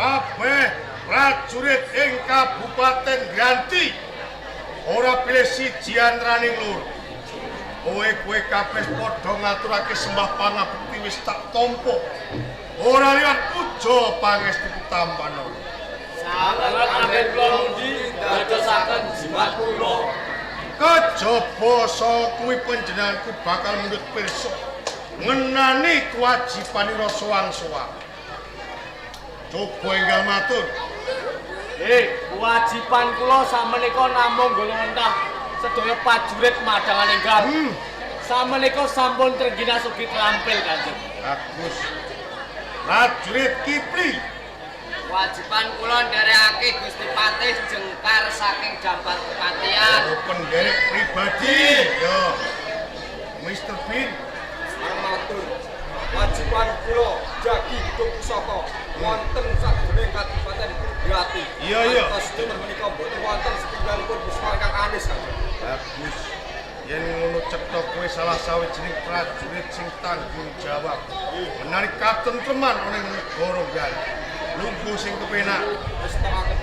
Kabeh prajurit ing Kabupaten Granti ora pilih siji antraning lur. Kowe kabeh padha ngaturake sembah pangabekti wis tak tampa. Ora liwat puja pangestu Tampana. Sanget anggen kula mundi dadosaken jimat kula. Kejaba saka kuwi panjenenganku bakal mundhut pirsa ngenani kewajibanira sowan-sowan. Coba enggal matur. Kewajiban kula samenika namung golongan entah sedaya prajurit madangan enggal. Samenika sampun trenggina sugi trampil Kanjeng. Bagus. Prajurit Kipli. Kewajiban kula nderekake Gusti Patih jengkar saking dampat kepatihan. Penderek pribadi. Yo. Mr. Bin. Matur. Kewajiban kula jagi hidup pusaka wonten sajroning Kadipaten Grati. Iya. Sedaya menika boten wonten setunggalipun pusaka ingkang anis. Bagus. Yen ngono cetha kowe salah sawijining prajurit sing tanggung jawab. Menarik katentreman ning negara Gal. Lungguh sing kepenak. Wis tekaken.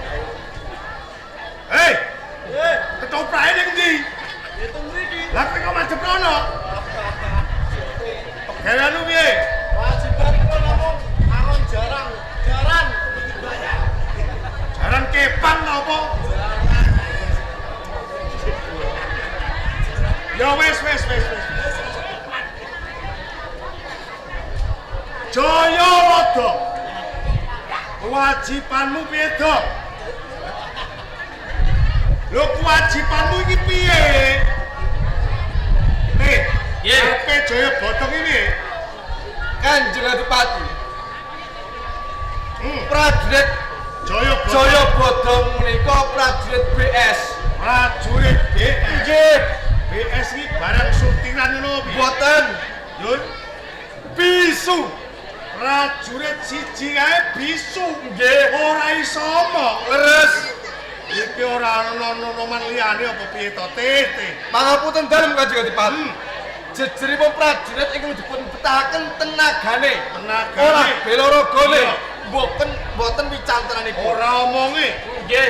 Hei! Ketoprake ning ndi? Itu mriki. Lah kok madhep kono? Pegaweanmu piye? Kewajiban kula namung aron jaran. Jaran kepang apa? Ya wis. Jayawada. Kewajibanmu piye, Dok? Lho kewajibanmu iki piye? Nih, Sampe Jayabada iki piye? Kanjeng Adipati. Prajurit Jayabada. Jayabada menika prajurit BS. Prajurit BS. Nggih, BS iki barang surtiran ngono piye? boten Yun, bisu. prajurit siji kae bisu. Nggih, Ora iso omong. leres. Iki ora ana nonoman liyane apa piye to, Tete? Pangapunten dalem Kanjeng Adipati. Jejeripun prajurit ingkang dipun betahaken tenagane. Tenagane. Ora bela ragane. Iya. Boten wicantranipun. Ora omonge. Nggih.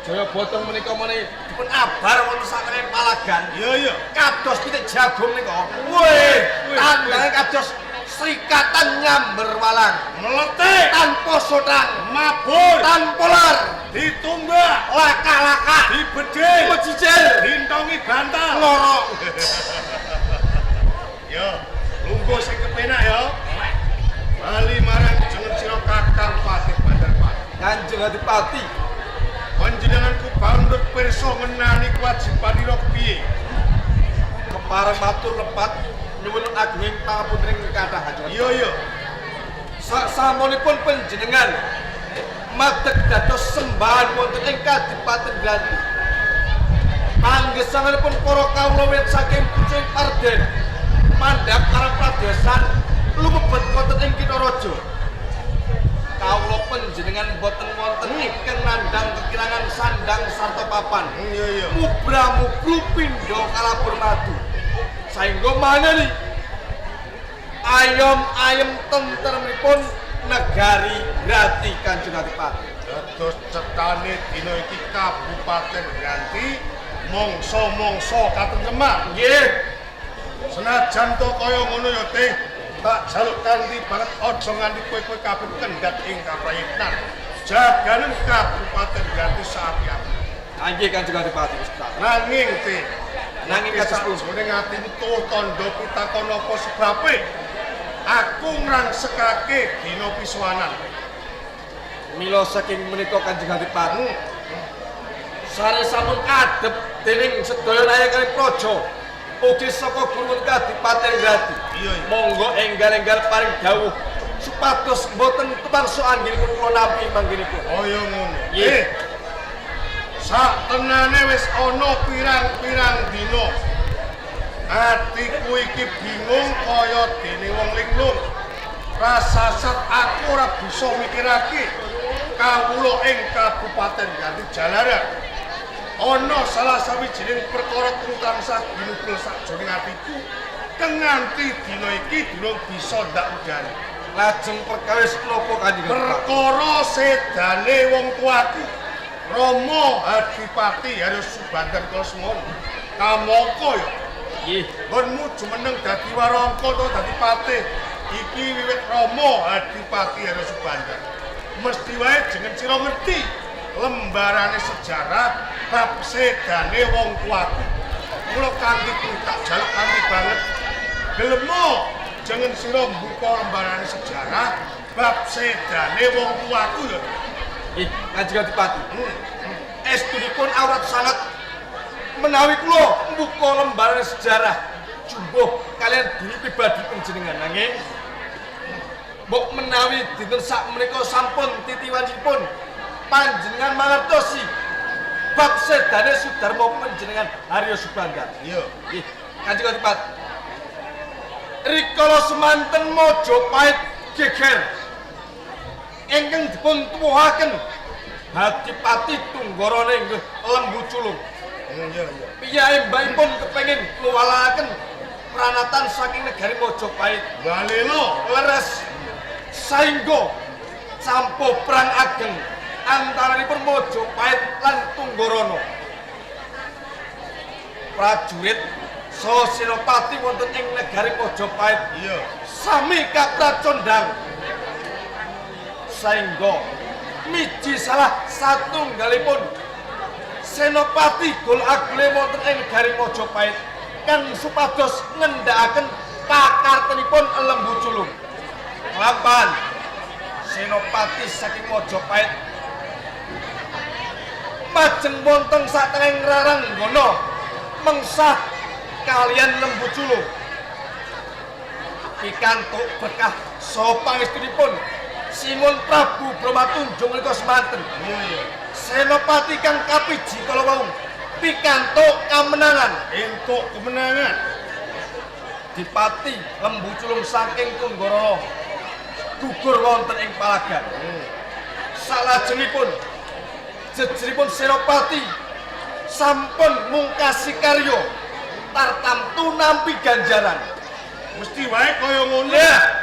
Jayabada menika meneh dipun abar wonten saking Palagan. Iya, iya. Kados pitik jagung nika. Wih, tandange kados srikatan nyamber walang. Meletik, Tanpa sotang, mabur, tanpa lar, ditumbak, laka-laka, dibedil, mejijil, dintongi bantal. loro. Yo, lungguh sing kepenak yo. Bali marang jeneng sira Kakang Patih Bandarpati. Kanjeng Adipati, Panjenenganku bandut pirsa ngenani kewajibanira piye? kepareng matur lepat nyuwun ageng pangapunten kathah Kanjeng. Iya, iya. Sasampunipun panjenengan madeg dados sembahan wonten ing Kadipaten Granti. Panggesanganipun para kawula wit saking pucing Arden mandhap karang pradesan lumebet wonten ing Kitha Raja. Kawula panjenengan boten wonten ingkang nandhang kekirangan sandang sarta papan. Iya, iya. Mubra-mubru pindha kalabur madu. Saengga manani ayem-ayem tentremipun negari Grati Kanjeng Adipati. Dados cetane dina iki Kabupaten Granti mangsa-mangsa katentreman. Nggih, Senajan to kaya ngono ya Teh, tak jaluk kanthi banget aja nganti kowe-kowe kabeh kendhat ing kaprayitnan. Jaganen Kabupaten Granti sapi-api. nggih Kanjeng Adipati wis tak. Nanging Teh, Nanging kados pundi? jane ngatimu tuh tandha pitakon apa sebabe? Aku ngrangsekake dina pisuwanan. Mila saking menika Kanjeng Adipati. Sare sampun adhep dening sedaya nayakan praja. Ugi saka Guru Kadipaten Grati. Iya, iya. Monggo enggal-enggal paring dawuh supados boten tepangsa anggilipun kula nampi manggenipun. Kaya ngono. Nggih. Sak tenane wis ana pirang-pirang dina. Atiku iki bingung kaya dene wong linglung. Rasasat aku ora bisa mikirake kawula ing Kabupaten Granti Jalaran. Ana salah sawijining perkara tansah ginugel sakjroning atiku kang nganti dina iki durung bisa ndak udani. Lajeng perkawis napa Kanjeng Adipati? Perkara sedane wong tuaku Rama Adipati harus Subandar Kosmon. Kamangka ya. Nggih. Ngonmu jumeneng dadi warangka to dadi patih. Iki wiwit Rama Adipati harus Subandar. Mesti wae jeneng sira ngerti lembarane sejarah bab sedane wong tuaku. Mula kanthi kuwi tak jaluk kanthi banget. Gelemo jeneng sira mbuka lembarane sejarah bab sedane wong tuaku ya. Nggih, Kanjeng Adipati. Estunipun awrat sangat menawi kula mbuka lembaran sejarah jumbuh kalian diri pribadi panjenengan nanging mbok menawi dinten sak menika sampun titiwanipun panjenengan mangertosi bab sedane Sudarma panjenengan Haryo Subandar. Iya. Nggih, Kanjeng Adipati. Rikala semanten Majapahit geger ingkang dipun tuwuhaken Adipati Tunggarane inggih Lembu Culung. Iya, iya. Piyai mbahipun kepengin nuwalaken pranatan saking negari Majapahit. Balelo Leres saengga campuh perang ageng antaranipun Majapahit lan Tunggarana. Prajurit saha senopati wonten ing negari Majapahit iya. sami kapracondhang saengga miji salah satunggalipun senopati gol-agole wonten ing negari Majapahit kan supados ngendhakaken pakartenipun Lembu Culung. sepisan Senopati saking Mojopahit majeng wonten satengahing rarang ngono mengsah kalian Lembu Culung pikantuk berkah saha pangestunipun Sinuwun Prabu Bromatunjung menika semanten. Senopati kang kapiji kala wau pikantuk kamenangan. Entuk kemenangan. Dipati Lembu Culung saking Kunggara gugur wonten ing palagan. Salajengipun jejeripun Senopati sampun mungkasi karya tartamtu nampi ganjaran. Mesti wae kaya ngono. Ya.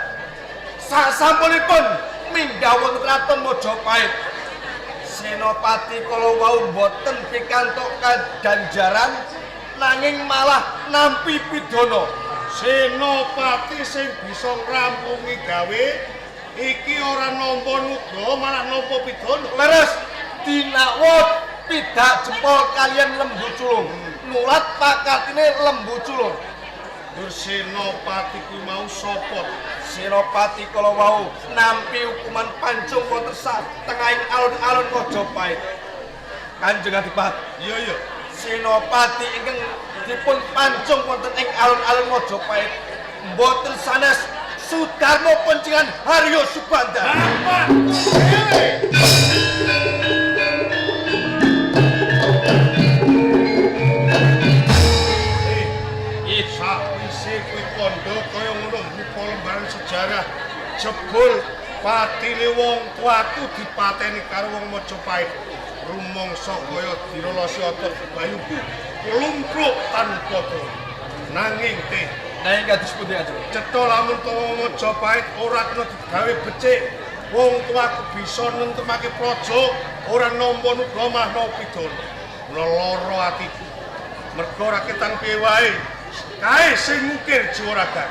Sasampunipun minggah wonten Kraton Mojopahit. Senopati kala wau boten pikantuk ganjaran nanging malah nampi pidana. Senopati sing bisa ngrampungi gawe iki ora nampa nuga malah nampa pidana. Leres dinawut pidak jempol kalian Lembu Culung. Nulat pakatine Lembu Culung. Dur Senopati kuwi mau sapa? Senopati kala wau nampi hukuman pancung wonten satengahing alun-alun Mojopahit. Kanjeng Adipati, Iya. Senopati ingkang dipun pancung wonten ing alun-alun Mojopahit mboten sanes Sudarmo Pencingan Haryo Subanda. Apa? Sakwise kuwi kandha kaya ngono buka lembaran sejarah jebul patine wong tuaku dipateni karo wong Mojopahit. Rumangsa kaya dirolosi otot bayuku lumpruk tanpa to. Nanging teh Nanging kados pundi Kanjeng? cetha lamun to Mojopahit ora kena digawe becik. Wong tuaku bisa nentemake praja ora nampa nuga mahna pidana. Mula lara atiku. Mergo ora ketang piye wae. Kae sing ngukir jiwa raga.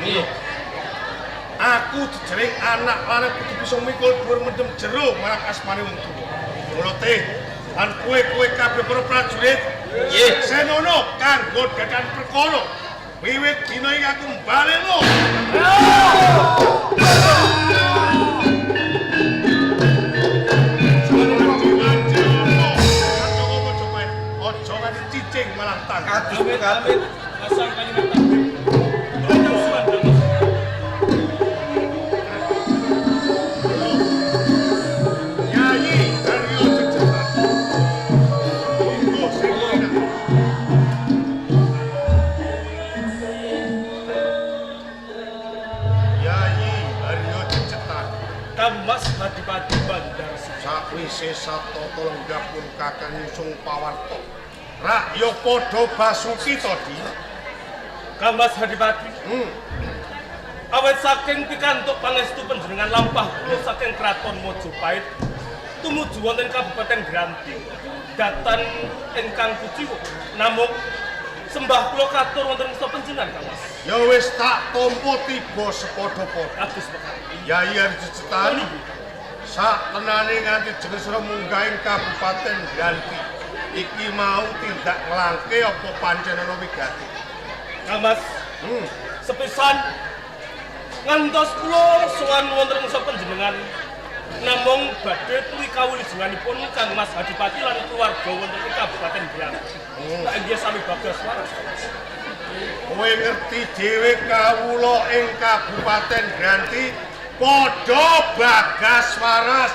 Iya. Aku dijering anak lanang kudu bisa mikul dhuwur mendem jero marang asmane wong tuwa. Mula teh lan kowe kabeh para prajurit Nggih. senono kanggo dadan perkara. Wiwit dina iki aku mbaleno. Ojo nganti cicing malah tang. Kados kalian Asal kalimat takbir. Kanjeng Sunan. Yayi Haryo Jejetar. Monggo sing enak. Yayi Haryo Jejetar. Kangmas Adipati Bandar Sakwise satata lenggah pun kakang nyusung pawarta. Rakya padha basuki to, Di. Kangmas Adipati. Awet saking pikantuk pangestu panjenengan lampah kula saking Kraton Mojopahit tumuju wonten Kabupaten Granthi datan ingkang kuciwa namung sembah kula katur wonten ing panjenengan Kangmas. Ya wis tak tampa tiba sepadha-padha. Kados mekaten. Yayi Haryo Jejetar. Sak tenane nganti jenesra munggah ing Kabupaten Granthi. Iki mau tindak nglangke apa pancen ana wigati. Kangmas, sepisan ngantos kula sowan wonten ing panjenengan namung badhe tuwi kawulijenganipun Kangmas Adipati lan keluarga wonten ing Kabupaten Granthi. Tak inggih sami Bagas waras. Kowe ngerti dhewe kawula ing Kabupaten Granthi padha Bagas waras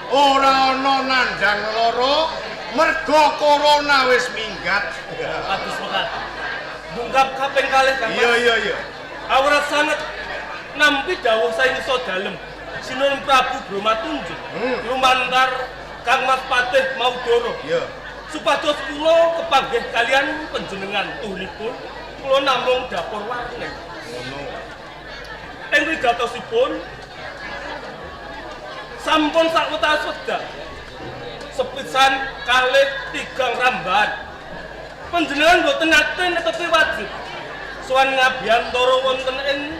ora ana nandhang lara merga corona wis minggat. Kados mekaten. Bungkap kaping kalih Kangmas. Iya. Awrat sanget nampi dawuh saengsa dalem Sinuwun Prabu Bromatunjung lumantar Kangmas Patih Maudara. Iya. Supados kula kepanggih kalian panjenengan tuhipun kula namung dapur warneng. Ngono. Ing wigatosipun sampun sakwetawis wedal sepisan kalih tigang rambahan. Panjenengan boten nate netepi wajib sowan ngabiyantara wonten ing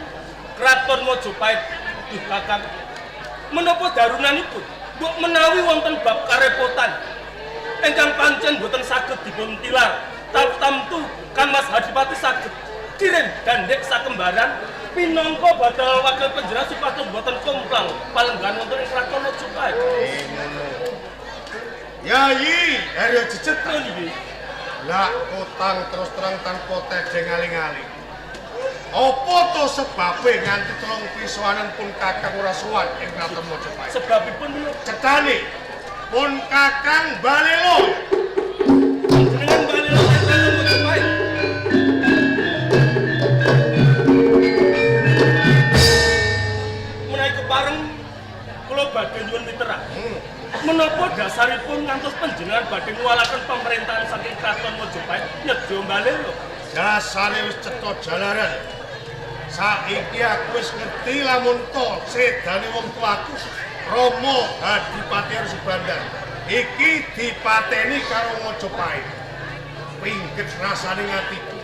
Kraton Mojopahit. Duh Kakang, menapa darunanipun mbok menawi wonten bab karepotan ingkang pancen boten saged dipun tilar tamtu Kangmas Adipati saged kirim gandhek sakembaran pinangka badal wakil panjenengan supados boten kumplang palenggan wonten ing kraton Mojopahit. Yayi, Arya Jejet. Nggih. Lah utang terus terang tanpa tedeng aling-aling. Apa to sebabe nganti telung pisoanen pun Kakang ora sowan ing kraton Mojopahit? Sebabipun menapa? Cetane pun Kakang Balelo. Panjenengan bali ing kraton Mojopahit. Menawi bareng kula badhe nyuwun miterak. Menapa dasaripun ngantos panjenengan badhe nguwalaken pemerintahan saking kraton Mojopahit nedya Balelo? Dasare wis cetha jalaran. Saiki aku wis ngerti lamun to sedane wong tuaku Rama Adipati Arsubandar iki dipateni karo Mojopahit. Pinggit rasane ngatiku.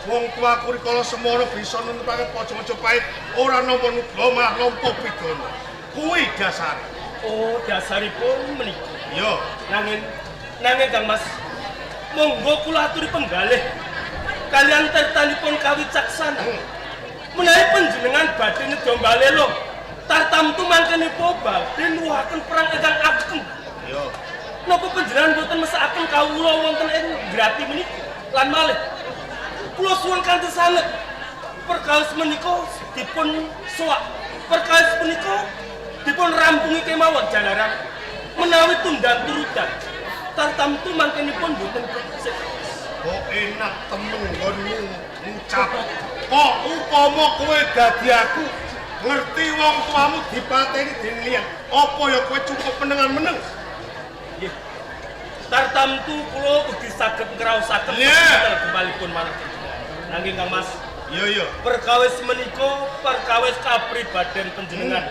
Wong tuaku rikala semono bisa nuntutaken Paja Mojopahit ora nampa nuga malah nampa pidana. Kuwi dasare. Oh, dasaripun menika. Yo, Nanging Kang Mas, monggo kula aturi penggalih kalian tertanipun kawicaksana. Menawi panjenengan badhe nedya Balelo, tartamtu mangkenipun badhe nuwuhaken perang ingkang ageng. yo. Napa panjenengan boten mesakaken kawula wonten ing grati menika? Lan malih kula suwun kanthi sanget perkawis menika dipun suwak. Perkawis menika dipun rampungi kemawon jalaran menawi tundang turutan. Tartamtu mangkenipun boten becik. Kok enak temen nggonmu ngucap. Kok upama kowe dadi aku ngerti wong tuamu dipateni dening liyan. Apa ya kowe cukup menengan-meneng? Nggih. Tartamtu kula ugi saged ngraosaken Yeah. kemalipun manah. Nanging Kang Mas, Yo. perkawis menika perkawis kapribaden panjenengan.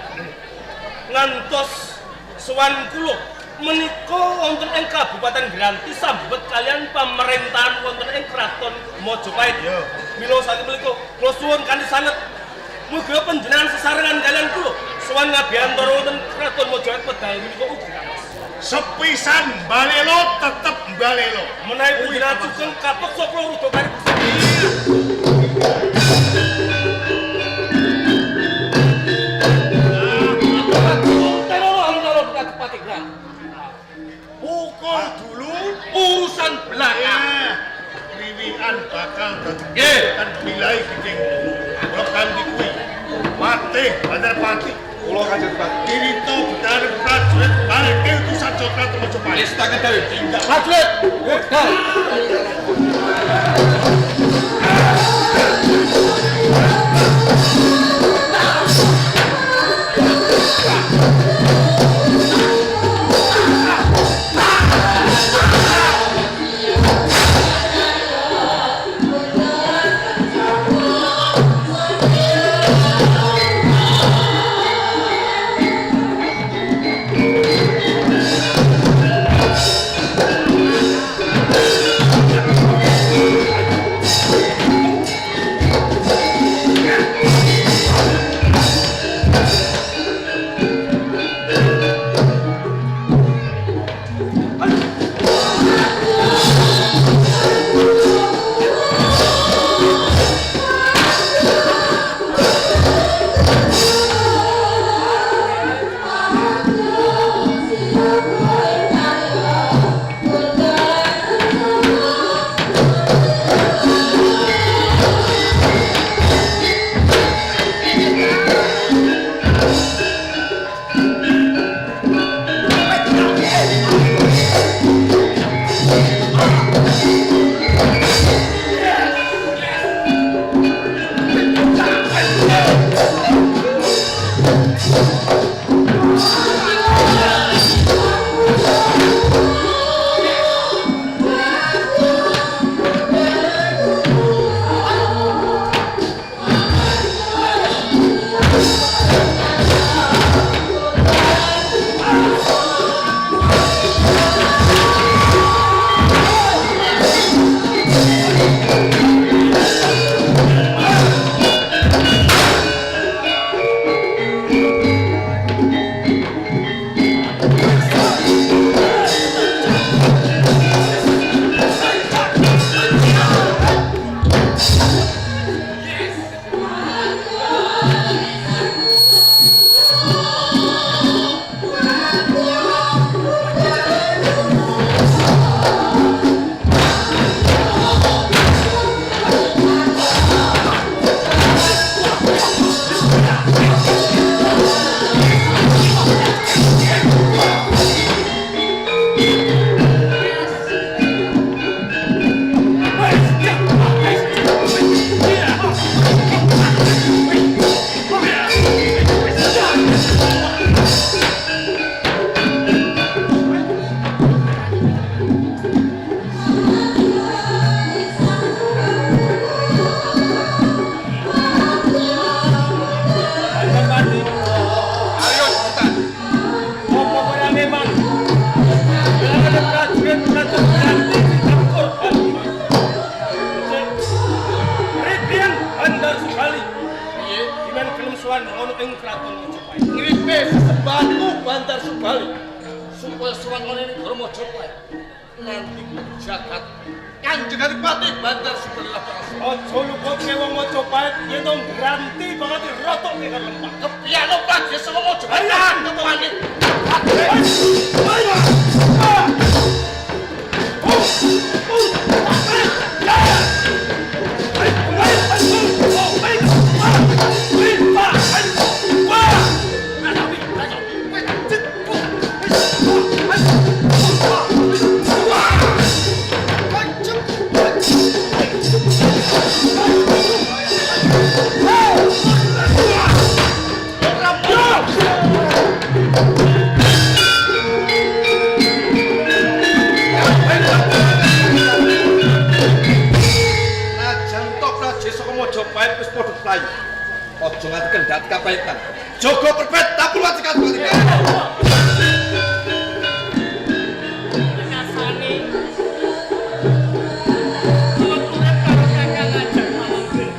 Ngantos sowan kula menika wonten ing Kabupaten Granti sambet kalian pemerintahan wonten ing Kraton Mojopahit. Yo. Mila saking menika kula suwun kanthi sanget muga panjenengan sesarengan kalian kula sowan ngabiyantara wonten Kraton Mojopahit wedal menika ugi Kang Mas. Sepisan Balelo tetep Balelo. Menawi panjenengan sugeng kapok sapa rudo kari Pukul dulu urusan belakang. Riwian bakal dadi Nggih. kan bilai gede. Kok kanthi kuwi. Patih Bandarpati Kula Kanjeng Adipati. Tirito Bedane prajurit balike utusan Jograt Mojopahit. Istaken dawuh. Tindak Prajurit, wedal. sampean gelem sowan ngono ing kraton Mojopahit. Ngripe sesembahanku Bantar Subali supaya sowan ngene ing Negara Mojopahit. Nanti jagat Kanjeng Adipati Bantar Subali Laksana. Aja lupake wong Mojopahit yen to ngranti banget rotoke kan lempah. Kepiano Praja saka Mojopahit ketuane. Mojopahit wis padha playu. Aja nganti kendhat kapahitan. Jaga perpet tapul wajikan balikan. Rasane urip karo kakang ajak malengger.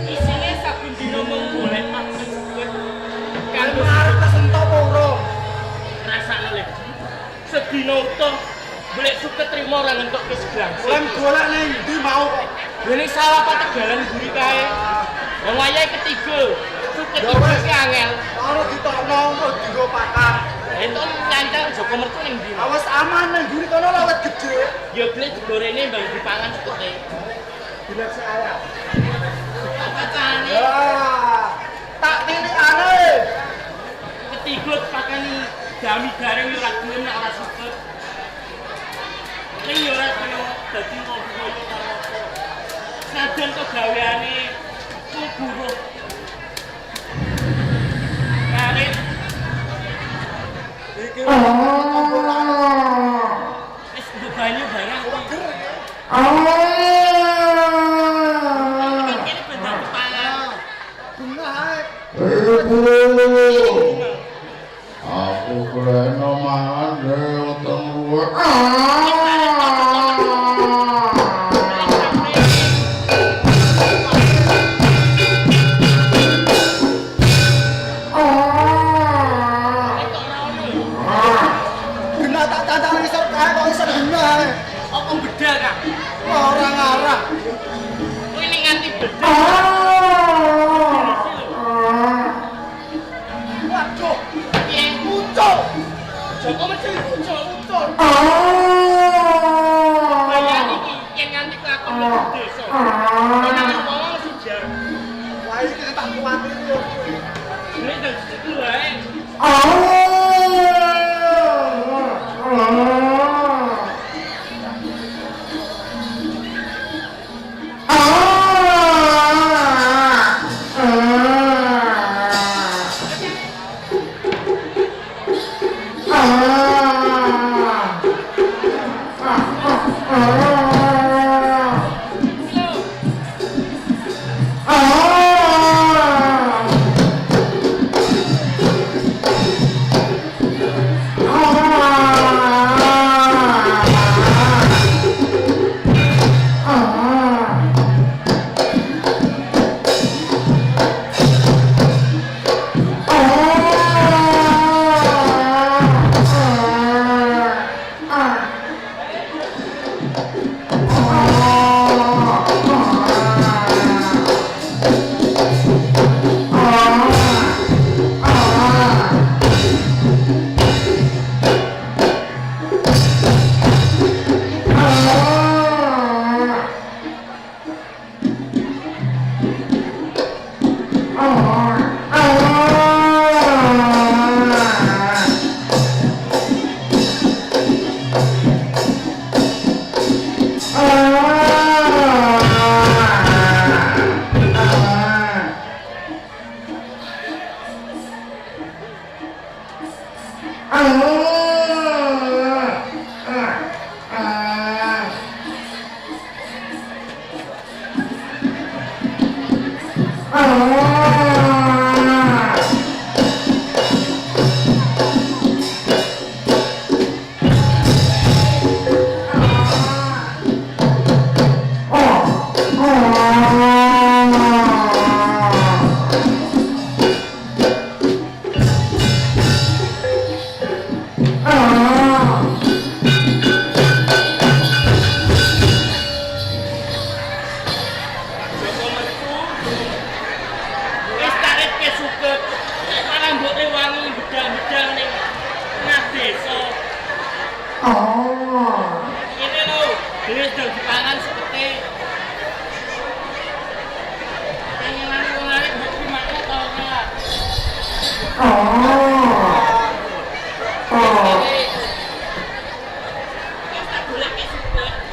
Isine saben dina mung golek makan suwet. Kan arep kesentok apa urung? Rasane lek sedina utuh golek suket trimo ora ngentokke segrang. Lem golek ning ndi mau? Ini salah apa tegalan guri kae. Wong wayahe ketiga. Suket iki angel. Ora ditokno kok dienggo pakar. Entuk nyancang Joko Mertu ning ndi? Awas aman nang guri kono lawet gedhe. Ya blek digorene mbang dipangan sukete. Dilek saya. Pacane. Tak tilikane. Ketiga pakani dami garing ora gelem nek ora suket. Ning yo ora kaya dadi wong kaya karo apa. Saden kegaweane kuburuh. Karet Iki komporan. wis banyu barang iki. Iki bener pangan. Bunga ae. Aku kena mangan utang luar. Gena tak tantang isor kae kok isor gena ae. Apa bedal Kang? Ora ngarah. Kuwi ning nganti bedal. Waduh, Piye? muncul. Joko mesti muncul. Muncul. Bayar iki yen nganti kelakon mlebu desa. Ana wong sujar. Wah iki tak kuwatir yo. Nek dadi situ wae. Dhewe sedang dipangan sekete. Pengenan wong arek mbok dimakan ta ora?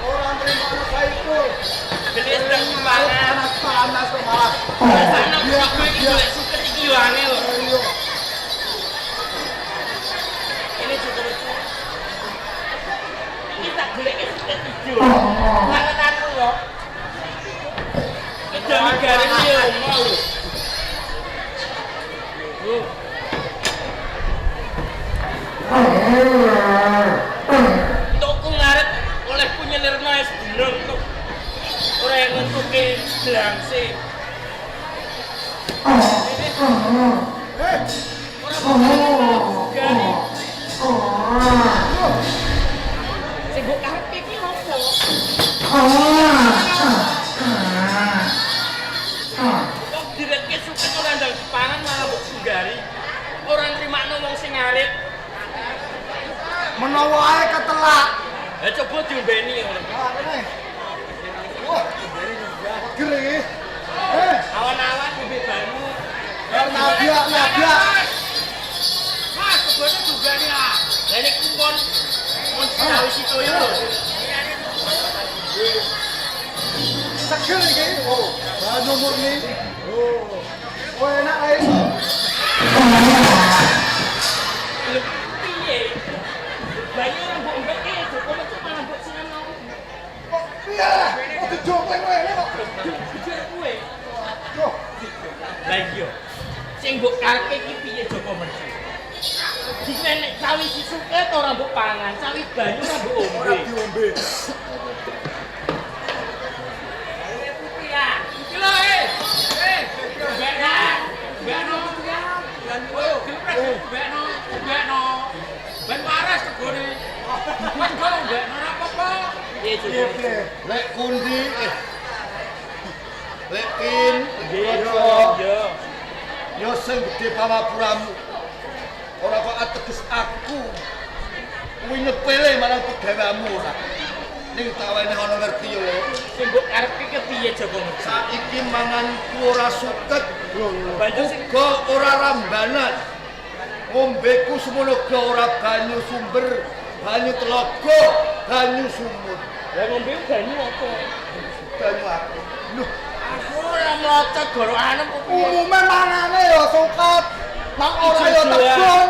Orang terima saipul. Dhewe sedang dipangan. Panas kok malah. Biasane aku iki golek suket iki yo angel. Ini juga lucu. Ini tak golek suket ijo. Mangan lho. Jangan garing yo mau. Toko ngarep oleh punyelirno es dino tok. Ora yang ngentuke glangse. Sing mbok karepe iki opo? Kok direke suket ora ndang dipangan malah mbok sunggari. Ora nrimakno wong sing arit. Menawa ae ketelak. Ha coba diombeni ngono. Ah, kene. Wah, seger iki. Awan-awan ngombe banyu. Nabrak. Mas, kebone juga nih lah. Lah ini kupon. Mun sawis itu ya lho. Seger iki. Oh, banyu murni. Oh. Oh, enak ae. Piye? Banyu ora mbok mbeke, Joko metu malah mbok singan aku. Kok piye lah? Kok dijokleng wae kok. Jujur kuwe. Loh, Lah iya. Sing mbok karepe iki piye Joko metu? Dikene nek sawi sisuke to ora mbok pangan, sawi banyu ora mbok ora ombe. diombe. Ayo putih ya. Iki lho Bekno. Bekno. Ben waras kebone. Wes go bekno ora apa-apa. Iya, Piye, piye? Lek kundi Lek tin Iya. yo sing gedhe pamapuramu. Ora kok ateges aku. Kuwi nyepele marang pegawamu ora. Ning tak wene ana ngerti yo. Sing mbok karepe ki piye Joko metu? Saiki manganku ora suket, Banyu sing uga ora rambanan. Ngombeku semono ga ora banyu sumber, banyu telaga, banyu sumur. Lah ngombe banyu apa? Banyu aku. Loh, Aku ora mlocot gorokanem kok piye? Umume mangane ya suket. Mak ora ya tegon.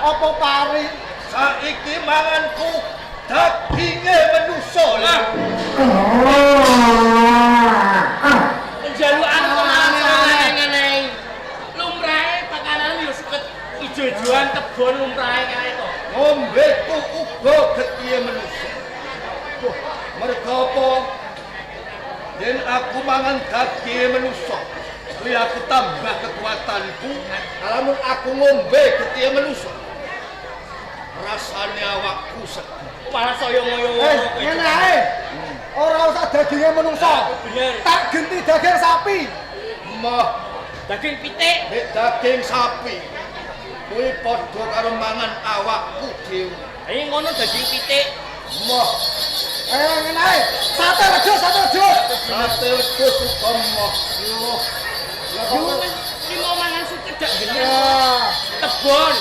Apa pari? saiki manganku daginge manusa. Penjalukan kok malah ngene. Lumrahe pakanan yo suket ijo-ijoan kebon lumrahe kae to. Ngombeku uga getihe manusa. Duh, merga apa? Yen aku mangan daging manusa, kuwi aku tambah kekuatanku. Lamun aku ngombe getihe manusa, rasane awakku seger. Malah saya ngoyo ngono kowe. Ngene ae. Ora usah daginge menungso. Bener. Tak genti daging sapi. Mah, Daging pitik. nek daging sapi, kuwi padha karo mangan awakku dhewe. Ayo ngono daging pitik. Mah, Ngene ae. Sate wedhus, sate wedhus. sate wedhus uga mah. Loh, Yo limo mangan suket dak Ya. genah. Tebon.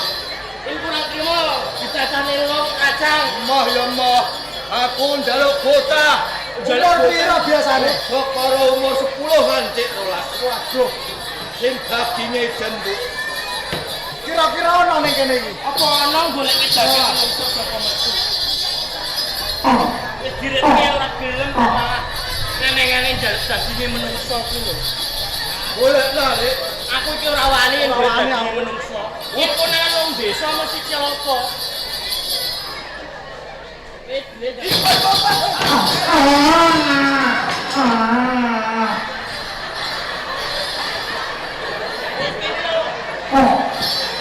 Ini kurang limo dicacah lilo kacang. mah ya mah. Aku njaluk bocah. Umur piro biasane? Kok karo umur 10 nganti 12. Waduh. Sing daginge jembuk. Kira-kira ono ning kene iki. Apa ana golek daging menungso sapa metu? Wis direke ora gelem malah ngeneng-ngeneng njaluk daginge menungso ku lho. Golek narik. Aku iki ora wani yen golek Ora wani daging aku. menungso. Yen konangan wong desa mesti celaka. Wis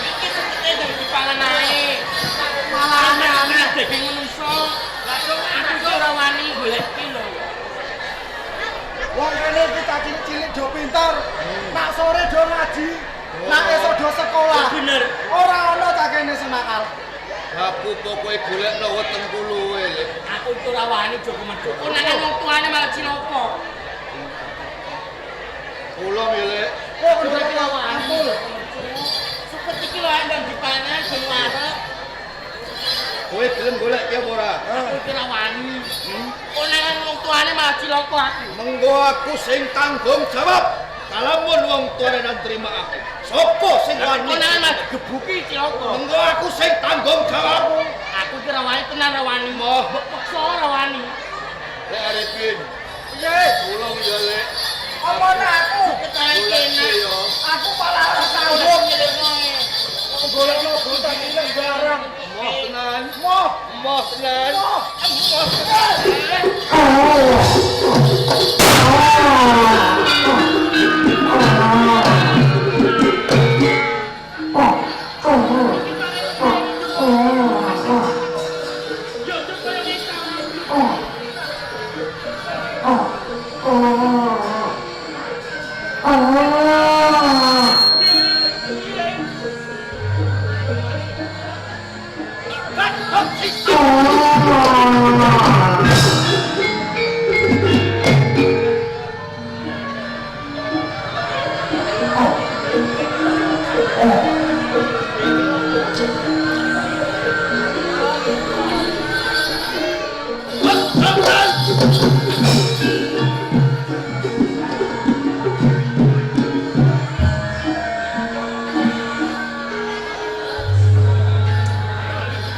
iki sekete dari dipangan ae. Malah aneh-aneh daging menungso. Lah kok aku kok ora wani golek iki lho. Wong kene iki cilik-cilik do pinter. Nak sore do ngaji. Nak esuk do sekolah. Bener. Ora ono tak kene sing nakal. Aku pokoke golekno weteng kuluwe, Lek. Aku itu rawani Joko Mergo. Konangan wong tuane malah cilaka. Kula ya, Lek. Kok udah rawani. Seperti iki lho ndang dipangan ben warek. Kowe gelem golek ya apa ora? Aku itu rawani. Konangan wong tuane malah cilaka aku. Mengko aku sing tanggung jawab. Kalamun wong tuane nang terima aku. Sopo sing wani? Konangan malah digebuki cilaka. Mengko aku sing tanggung jawab. Aku ki rawani tenan rawani. Mbok peksa rawani. Lek Arifin. Piye? Tulung ya, Lek. Apa aku ketahe kene? Aku malah ora tau nyelekno. Golekno gonta ilang barang. Moh tenan. Moh tenan.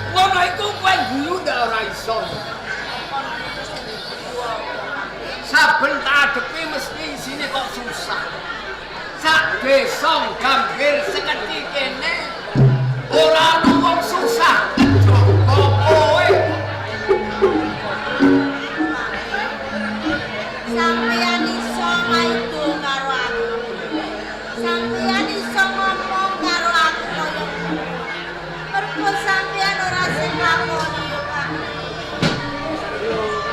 Ngono iku kowe guyu ndak ora iso. Saben tak adepi mesti isine kok susah. Sak desa gambir seketi kene ora ana wong susah. Joko kowe Sampeyan iso maido karo aku. Sampeyan iso ngomong karo aku kaya mergo sampeyan ora sing lakoni yo, Pak.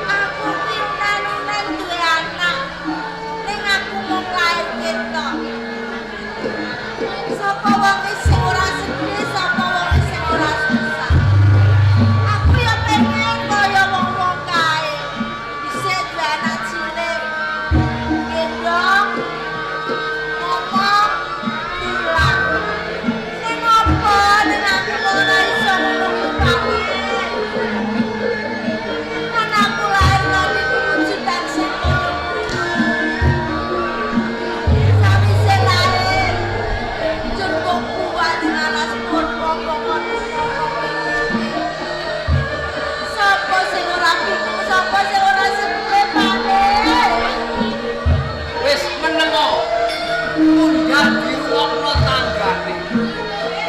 Aku ki nang duwe anak. Ning aku mung lair ketok. Sapa wong sing ora sedih, sapa wong sing ora susah. Aku ya pengen kaya wong-wong kae. Bisa duwe anak cilik. Gendong, ngomong, bilang. Ning apa ning aku ora iso ngomong kan aku lahir nanti kewujudan sing koyo sawise lahir cukup kuat ning alas pokok-pokok sapa sing ora bingung sapa sing ora sedih maneh wis menengo. Munggah dirungokno tanggane.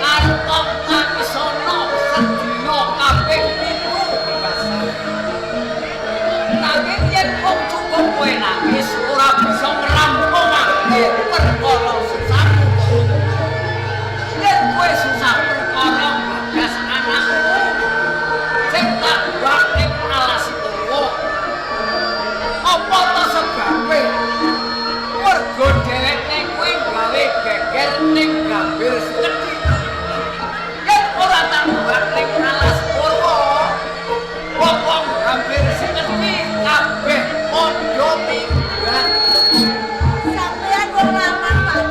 Arep kang isono sedina kaping 7 bebasane. Nanging yen wong cukup kowe nangis ora bisa ngrampungake perkara susahmu. Yen kowe susah perkara bagas anakmu sing tak bakne alas tuwa. Apa to sebabe? Mergo dheweke kowe gawe geger ning gambir seketi. Yen ora tak bakne alas purwa, wong-wong gambir seketi kabeh padha minggat. sampeyan wong lanang Pak.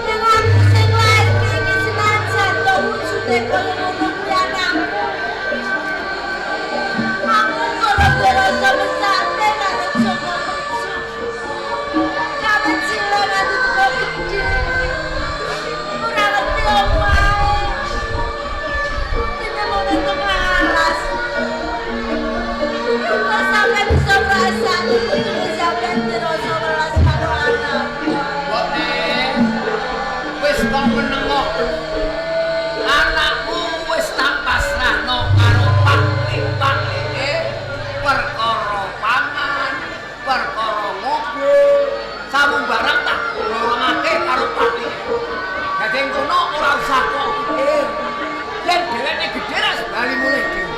Ning aku sing lahir iki senajan to wujude koyo ngono kuwi anakku. Aku gara-gara sebesarne karo Joko Mergo. Kawit cilik nganti tuwa gedhe. Ora ngerti omahe. Dene mau nang alas. Kok sampe bisa ngrasani kudune sampeyan dirasa welas karo anakku. Wote wis kok menengo. Anakmu wis tak pasrahno karo paklik-paklike perkara pangan, perkara mobil, samu barang tak dorongake karo paklik. Dadi ngono ora usah kok pikir. Yen dheweke gedhe ras bali mulih dhewe.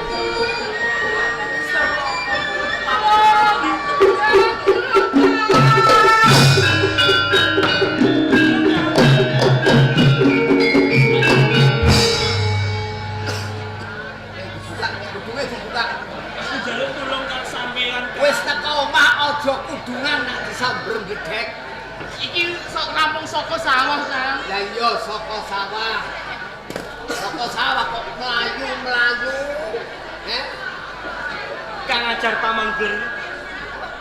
saka sawah, Kang. Lah iya saka sawah. Saka sawah kok mlayu-mlayu. Kang ajar pamangger.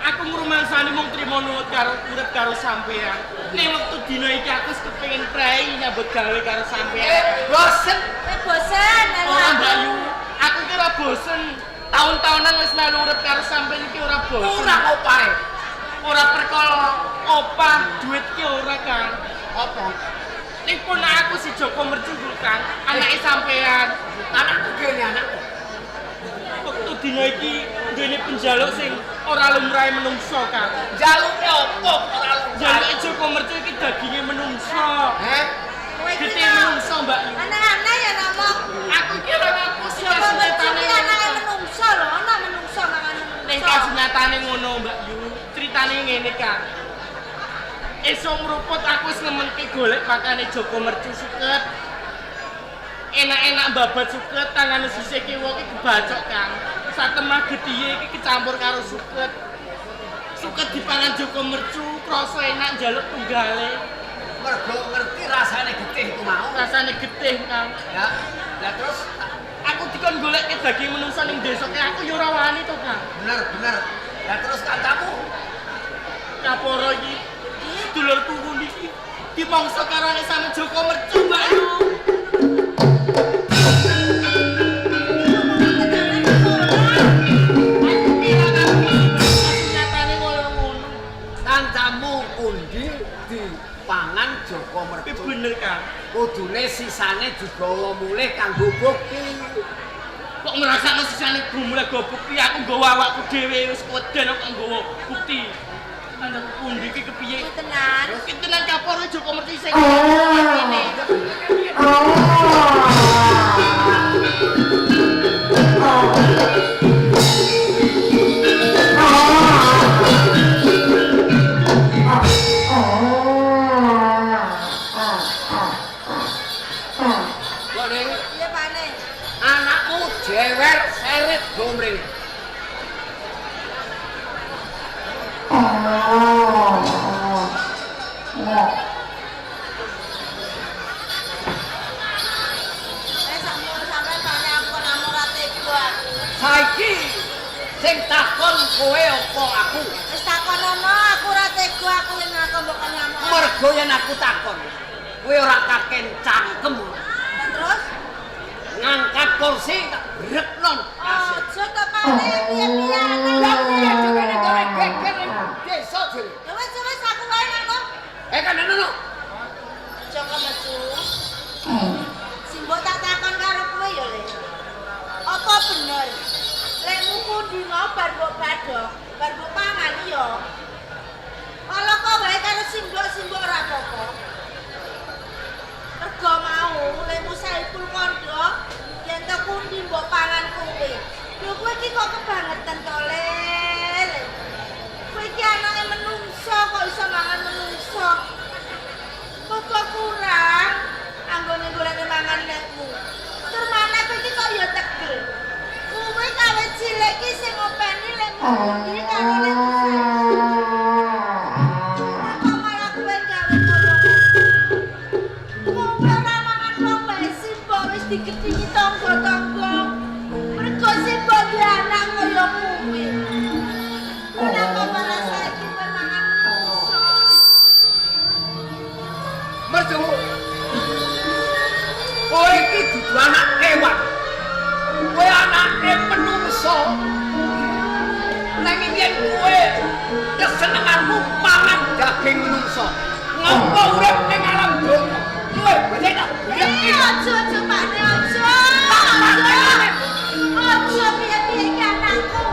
Aku ngrumangsani mung trimo nurut karo urip karo sampean. Ning wektu dina iki aku kepengin prei nyambut gawe karo sampean. Bosen. Bosen, Ora Mbak Yu, aku ki ora bosen. Tahun-tahunan wis melu urip karo sampean iki ora bosen. Ora opae. Ora perkara opah, duit ki ora, Kang. Apa? Ning pun aku si Joko Mercungkul, Kang, anake sampean. Anakku kene anakku. Wektu dina iki duwene penjaluk sing ora lumrahe menungso, Kang. Jaluke opo ora Jaluke Joko Mercu iki daginge menungso. Gede menungso, Mbak Yu. Anak-anak ya nama. Aku iki ora ngaku sih Coba kasunatane. bercuri anaknya menungso loh, anak menungso mangan Ning menungso. kasunatane ngono, Mbak Yu. Critane ngene, Kang. Esuk mruput aku wis nemenke golek pakane Joko Mercu suket. Enak-enak babat suket, tangan sisih kiwa iki kebacok, Kang. Satemah getihe iki kecampur karo suket. Suket dipangan Joko Mercu, krasa enak njaluk tunggale. mergo ngerti rasane getih iku mau. Rasane getih, Kang. Ya. Lah terus Aku dikon golek daging menungso ning desa ki aku ya ora wani to, Kang. bener. Lah terus kancamu Kaporo iki dulurku kuwi iki dimangsa karo nek same Joko Mercu, Mbak Yu. Aku kira nyatane ngono-ngono. kancamu undi dipangan Joko Tapi Mercu. bener, Kang. Kudune sisane digawa mulih kanggo bukti. Kok ngrasakno sisane gumule go bukti aku nggawa awakku dhewe wis keweden kok nggawa bukti. Andang pundi iki kepiye? Tenan. Iki tenan kaporo Joko Mercu sing ngene. Kok ning Iya Pak Ning. anakmu jewer seret gomring. Sampai tanya aku nang ora tega. Saiki sing takon kowe apa aku? Wis takonono aku ora tega aku yen aku mbok ngamuk. Mergo yen aku takon, kowe ora kaken cangkem. Terus Ngangkat kursi tak breknon. aja to Pak Ning piye-piye Lah piye anak. jogene gawe geger ning desa dhewe. Ya wis aku wae nang. Kan ngono. Joko Mercu. Sing mbok tak takon karo kowe ya, Le. Apa bener? Lekmu kundi mau bar mbok badhok, bar mbok pangan ya. Kalau kok wae karo simbok ora apa-apa. Rego mau lekmu Saiful Kondo yen to kundi mbok pangan kowe. Lho kowe iki kok kebangetan to, Le. Kowe iki anake menungso kok iso mangan menungso. Kok kurang anggone golek mangan lekmu. Tur maneh kowe iki kok ya tegel. Kowe kawit cilik iki sing ngopeni lekmu kundi karo lekmu kok malah kowe gawe koyo kowe ora mangan wong bae simbok wis digedhingi tangga-tangga. Mergo simbok duwe anak koyo kowe. Kenapa malah saiki kowe mangan menungso? Mercu. Kowe iki dudu anak kewan. Kowe anake menungso. Nanging yen kowe kesenenganmu mangan daging menungso. Ngopo urip ning alam donya? Kowe bener tak? Aja Pak Ning aja. Aja piye-piye iki anakku.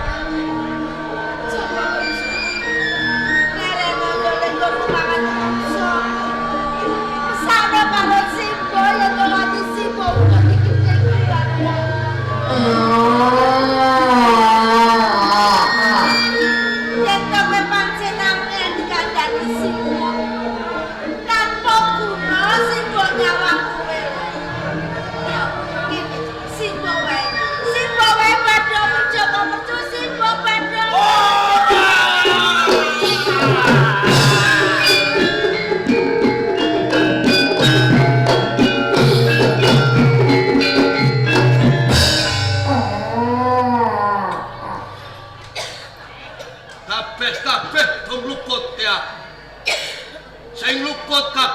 Coba lele golek gomu mangan menungso. Sana karo simbo ya to mati simbo udah dikit yen to kowe pancen nang dikandani simbo. Kan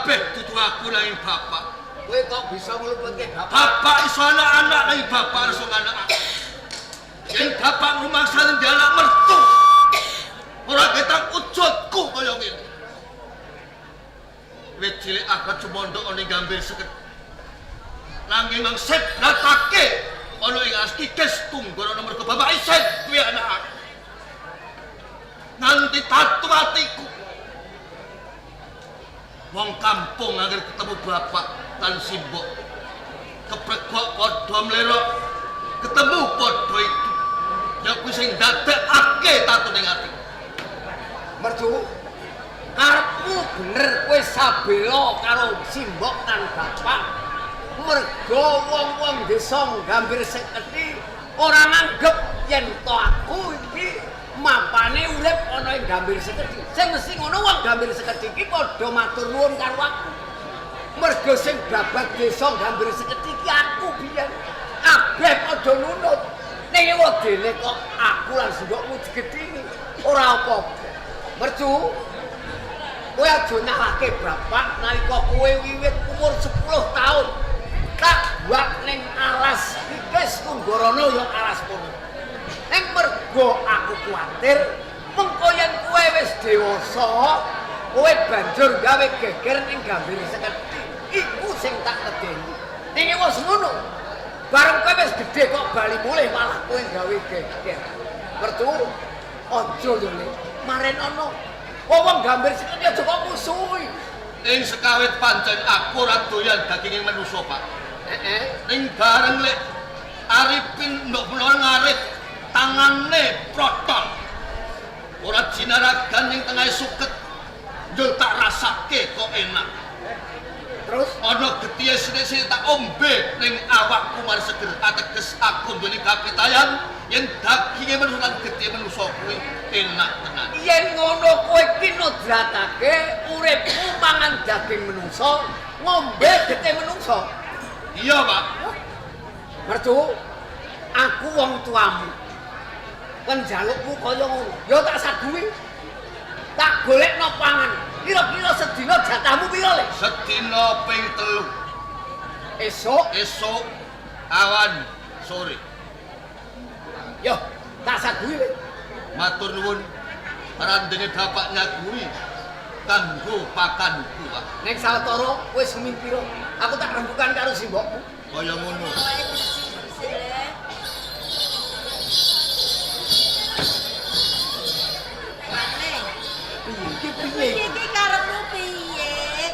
kabeh dudu aku nanging bapak. Kowe kok bisa ngluputke bapak? Bapak iso anak-anak nanging bapak iso anak. Yen bapak rumangsane anak mertu. Ora ketang ujudku kaya ngene. Wit cilik aku cumondok ning gambir seket. Nanging mang sebratake ana ing astikes tunggoro nomor ke bapak isen duwe anak. Nanti tatu atiku. Wong kampung agar ketemu bapak tan simbok kepregok padha mlerok ketemu padha itu ya kuwi sing dadekake tatu ning ati. Mertu, karepmu bener kowe sabela karo simbok lan bapak. Mergo wong-wong desa Gambir Seketi ora nganggep yen to aku iki mapane urip ana ing Gambir Seketi. Sing mesti ngono wong Gambir Seketi iki padha matur nuwun karo aku. Mergo sing babat desa Gambir Seketi iki aku biyen. Kabeh padha nunut. Ning wedene kok aku lan simbokmu digedhingi. Ora apa-apa. Mercu, kowe aja nyalahke bapak nalika kowe wiwit umur 10 tahun. Tak buat ning alas Ikes Tunggorono ya alas kono. Ning mergo aku kuwatir mengko yen kowe wis dewasa, kowe banjur gawe geger ning Gambir Seketi. Iku sing tak medeni. Ning wis ngono. Bareng kowe wis gedhe kok bali mulih malah kowe gawe geger. Mertu, aja yo Le, marenono. Wong Gambir Seketi aja kok musuhi. Ing sekawit pancen aku ora doyan daging manusa, Pak. Ning bareng lek Arifin ndok menawa ngarit tangane protol. Ora jinaragan ning tengah suket. Yo tak rasake kok enak. Terus Ana getihe sithik-sithik tak ombe ning awakku mar seger ateges aku duweni kapitayan yen daginge manusa lan getihe manusa kuwi enak tenan. yen ngono kowe iki nudratake uripmu mangan daging menungso, ngombe getih menungso. Iya, Pak. Mertu, aku wong tuamu. Penjalukmu kaya ngono, ya tak saguhi. Tak golekno pangan. Kira-kira sedina jatahmu pira, Le? Sedina ping 3. Esuk, Awan sore. yo tak saguhi, Le. Matur nuwun parandene bapak nyaguri kanggo pakanku, Pak. Nek sawetara wis seming pira, aku tak rembukan karo simbokmu. Kaya ngono. Piye? Iki karepmu piye?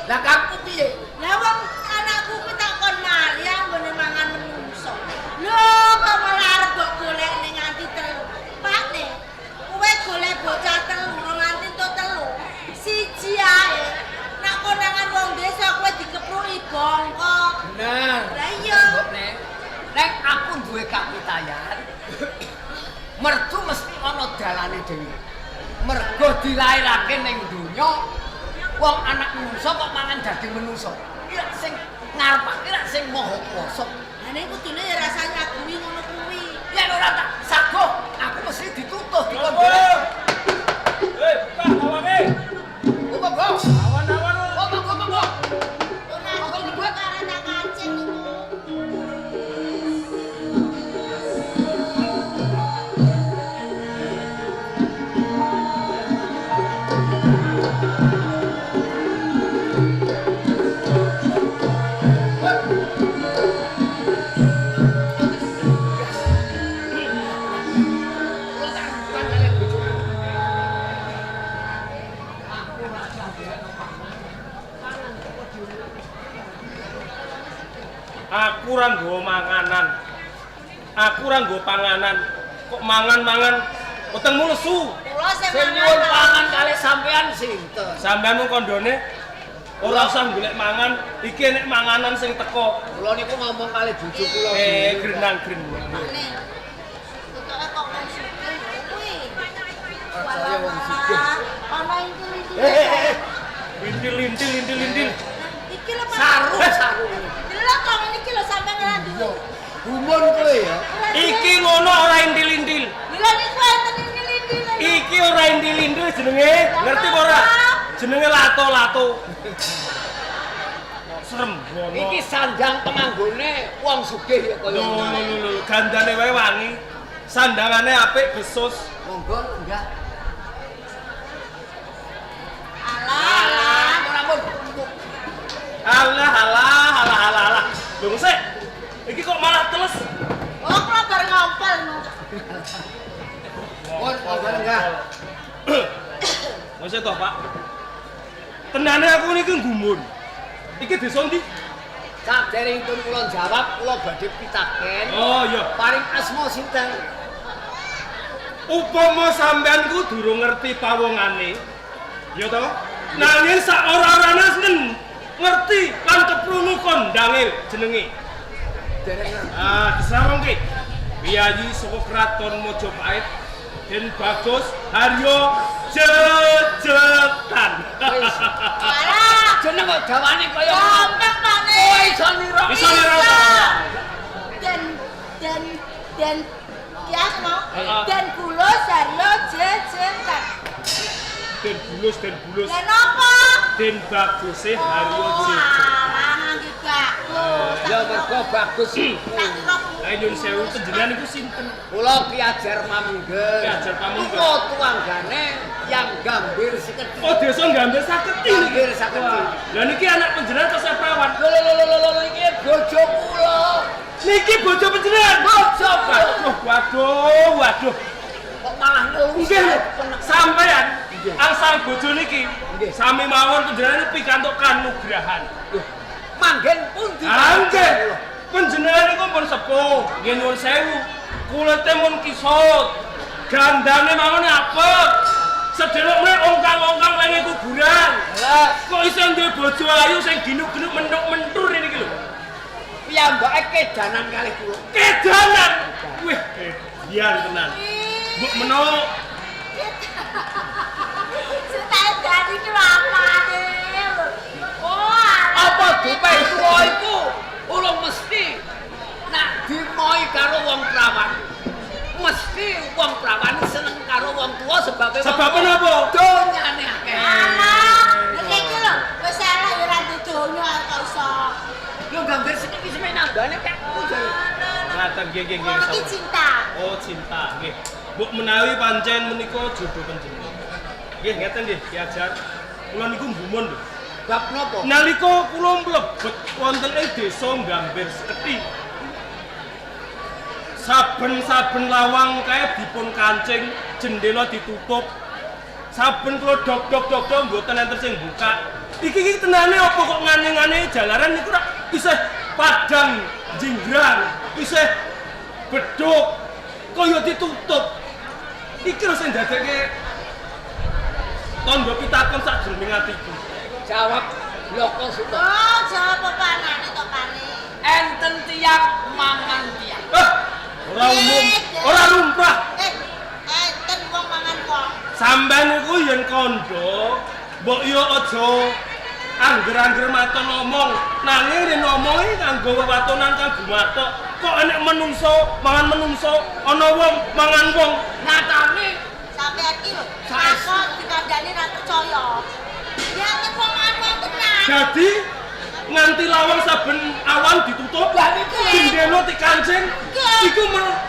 Lah kamu piye? Lah wong anakku ki tak kon mari anggone mangan menungso. Lho, kok malah arep mbok golek ning nganti telu. Pak Ne, kowe golek bocah telu nganti entuk telu. Siji ae. Nek konangan wong desa kowe dikepruki bongkok. Bener. Lah iya. Nek aku duwe kapitayan, mertu mesti ana dalane dhewe. Mergo dilairake ning donya, wong anak menungso kok mangan daging menungso. Iya sing ngarepake ra sing maha kuwasa. Lah nek kudune ya rasane agumi ngono kuwi. Yen ora tak sago, aku mesti ditutuh dikon. Buka awane. Monggo. Awan-awan. Monggo. Ora aku dibuat karena kancing iku. Aku ora nggo manganan. Aku ora nggo panganan. Kok mangan-mangan wetengmu lesu. Kula sing Sing nyuwun pangan kalih sampean sinten? Sampeyan mung kondone ora usah golek mangan, iki enek manganan sing teko. Kula niku ngomong kalih bojo kula. Grenang-grenang. Nih. Tutuke kok wong sugih kuwi. Saya wong sugih. Ana intil-intil. Lintil. Iki lho Pak. Saru. Delok kok ngene iki lho sampeyan ora duwe. Gumun kowe ya. Iki ngono ora intil-intil. Lha niku enten intil-intil. Iki ora intil-intil jenenge, ngerti apa ora? Jenenge lato-lato. Srembono. Iki sandang penganggone wong sugih ya kaya ngono. Lho, gandane wae wangi. Sandangane apik besus. Monggo enggak. Alah. Ora pun. Alah. Lho sik. Iki kok malah teles. Oh, kula bar ngompol no. Monggo enggak. Wis toh, Pak. Tenane aku niki gumun. Iki desa ndi? Saderengipun kula jawab, kula badhe pitaken. Oh iya. Paring asma sinten? Upama sampean ku durung ngerti pawongane. Ya toh? Nanging sak ora-orane seneng ngerti lan keprungu kondange jenenge. Dereng. Disrawongke. Biyayi saka kraton Mojopait Den Bagus Haryo Jejetan. Alah. Jeneng kok dawane kaya Gompek pane. Oh, iso nira. Iso nira. Dan kias no. Dan kula Saryo jejetan. Den bulus. Lah napa? Den Bagus Haryo Jejetan. Alah nggih bagus. Ya mergo bagus. Lah nyun sewu panjenengan iku sinten? Kula Ki Ajar Pamunggen. Ki Ajar Pamunggen. Kula tuanggane yang gambir seketi. Oh, desa Gambir Saketi niki. Gambir Saketi. Lah niki anak panjenengan tasih prawan. Lho iki bojo kula. Niki bojo panjenengan. Bojo kula. Waduh. Kok malah ngeluh. Nggih, sampean angsal bojo niki. Nggih. Sami mawon panjenengan pikantuk kanugrahan. Manggen pundi? Nggih. Panjenengan niku pun sepuh, nggih nyuwun sewu. Kulite mun kisut. Gandane mawon apik. Sedelok meneh ongkang-ongkang lengi kuburan. Lah, Kok iso duwe bojo ayu sing ginuk-ginuk mentuk-mentur niki lho. piyambake kedanan kalih kula. Kedanan. Wih, kedian tenan. Mbok menawa Setan iki apane? Oh, Apa dupe tuwa iku urung mesti nak dimoi karo wong prawan. Mesti wong prawan seneng karo wong tuwa sebab napa? Donyane akeh. alah. Iki lho, wis salah ya ora donya kok iso. Lho gambir seketi semen nambane kek jare. Ngaten nggih. Iki cinta. Oh, cinta. Nggih. Mbok menawi pancen menika jodoh panjenengan. Nggih, ngeten nggih, Ki Ajar. Kula niku gumun lho. Bab napa? Nalika kula mlebet wonten ing desa Gambir Seketi. Saben-saben lawang kae dipun kancing, jendela ditutup. Saben kula dok mboten enten sing buka. Iki tenane apa kok ngane-ngane jalaran niku rak isih padang jinggrang, isih bedhug kaya ditutup. Iki lho sing dadekke tandha pitakon sajroning atiku. Jawab Loko Suto. Oh, jawab panane to pane. Enten tiyang mangan tiyang. Ora umum, ora lumrah. Ten wong mangan wong. Sampeyan niku yen kandha, mbok yo aja angger-angger maton ngomong. Nanging yen ngomongi kanggo wewatonan kang gumathok. Kok enek menungso mangan menungso, ana wong mangan wong. Nyatane Sampeyan iki lho, aku dikandani ra percaya. Ya ten wong mangan wong tenan. Jadi nganti lawang saben awan ditutup, Lah niku jendela dikancing, iku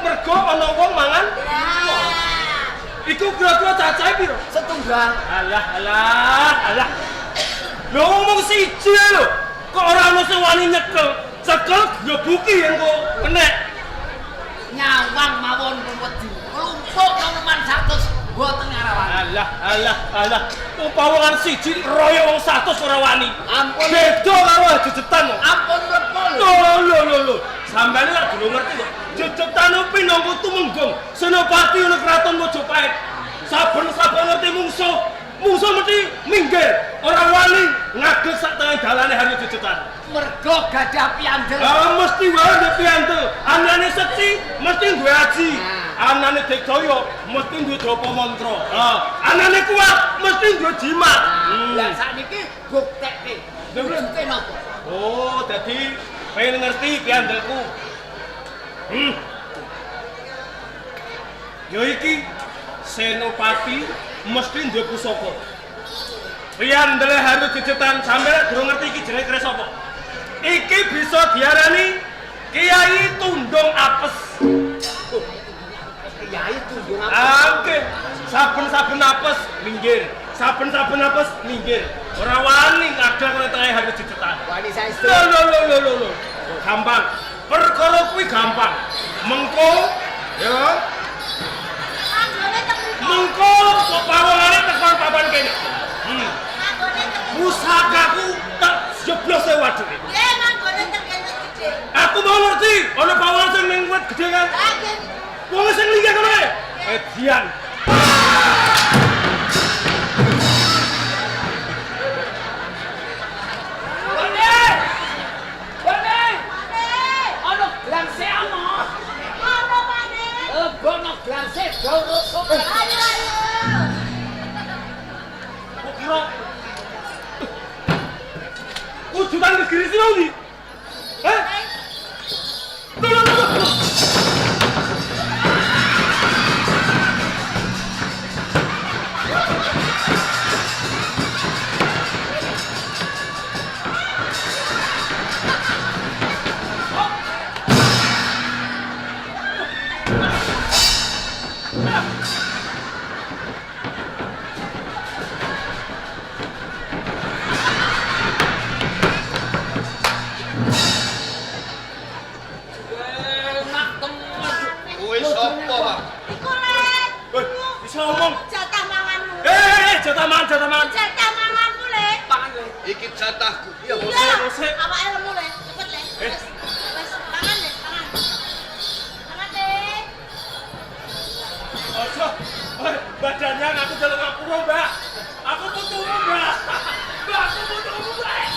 mergo ana wong mangan. Lah. Iku kira-kira cacahe piro? setunggal. Alah. Lho ngomong siji lho. Kok ora ono sing wani nyekel. Cekel gebuki engko kenek. Nyawang mawon wedi. Klumpuk noman 100 mboten ngarawan. Alah. Pawongan siji royo wong 100 ora wani. Ampun. Beda karo jejetan kok. Ampun repol. Lho. Sampeyan lak durung ngerti kok. Jejetan pinangka tumenggong Senopati ana kraton Mojopait. Saben-saben ngerti mungsuh mesti minggir. Ora wani ngagel sak tengah dalane Haryo Jejetan. Mergo gadah piandel. Mesti wae ndek piantel. Anane sekti mesti duwe aji. Anane Degdaya mesti duwe Japa Mantra. Anane kuat mesti duwe jimat. Lah sakniki buktekke. Bukti napa? Oh, dadi pengen ngerti piandelku. Yo iki Senopati mesti duwe pusaka. Piandele Haryo Jejetan sampe durung ngerti iki jenenge kres apa? bisa diarani Kiai Tundung Apes. Kiai Tundung Apes. Oke, saben-saben apes minggir. Saben-saben apes minggir. Ora wani kadang ora tengah harus dicetak. Wani saestu. Lho. Gampang. Perkara kuwi gampang. Mengko ya. Manggone teng mriko. Mengko kok pawangane tekan papan kene. Manggone teng mriko. Pusakaku tak jeblos e waduhe. Nggih, manggone teng kene gede. Aku mau ngerti, ana pawang sing ning wit gedhe kan. Lah nggih. Wong sing linggih kono ae. Edian. Ono glanse ana. Ono maneh. Bono glanse dorok. Ayo. Kok kira wujudan negeri sih mau di? Hah? Loh. Enak temen. Kowe sapa, Pak? Iku Le. Bisa ngomong. Jatah manganmu. Jatah mangan. Jatah manganmu Le. Pangan le. Iki jatahku. Iya. Bosek. Awake lemu Le. Cepet Le. Wes. Mangan Le, mangan. Mangan Le. Ojo. Badannya aku jaluk aku Mbak. Aku butuh Mbak. Mbak, aku butuh Mbak.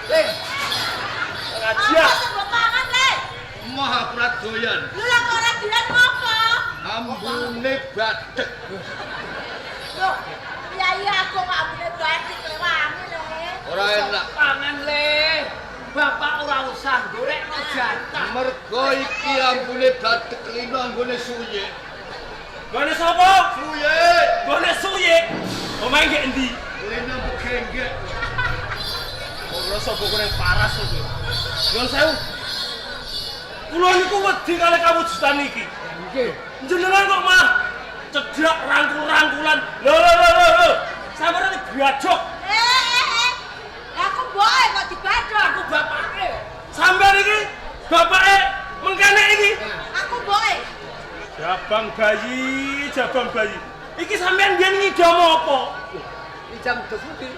Le. Ngajian. Apa sing mbok mangan Le? Emoh aku ora doyan. Lu lah kok ora dilan ngopo? Ambune badhek. Loh, iya aku kok ambune batik Le wangi Le. Ora enak. Pangan le. Bapak ora usah gorekno jatah. Mergo iki ambune badhek lino anggone suye. Gone sapa? Suye. Gone suye. Omahe nggih endi? Lino bekengge. Ora sapa kene paras kowe. Nyuwun sewu. Kula niku wedi kalih kawujudan iki. Nggih. Jenengan kok mah cedak rangkul-rangkulan. Lho. Sampeyan diadok. Aku boe kok dibadok. Aku bapake. Sampeyan iki bapake mengkene iki. Aku boe. Jabang bayi. Iki sampeyan biyen ngidam apa? Ijam desuti.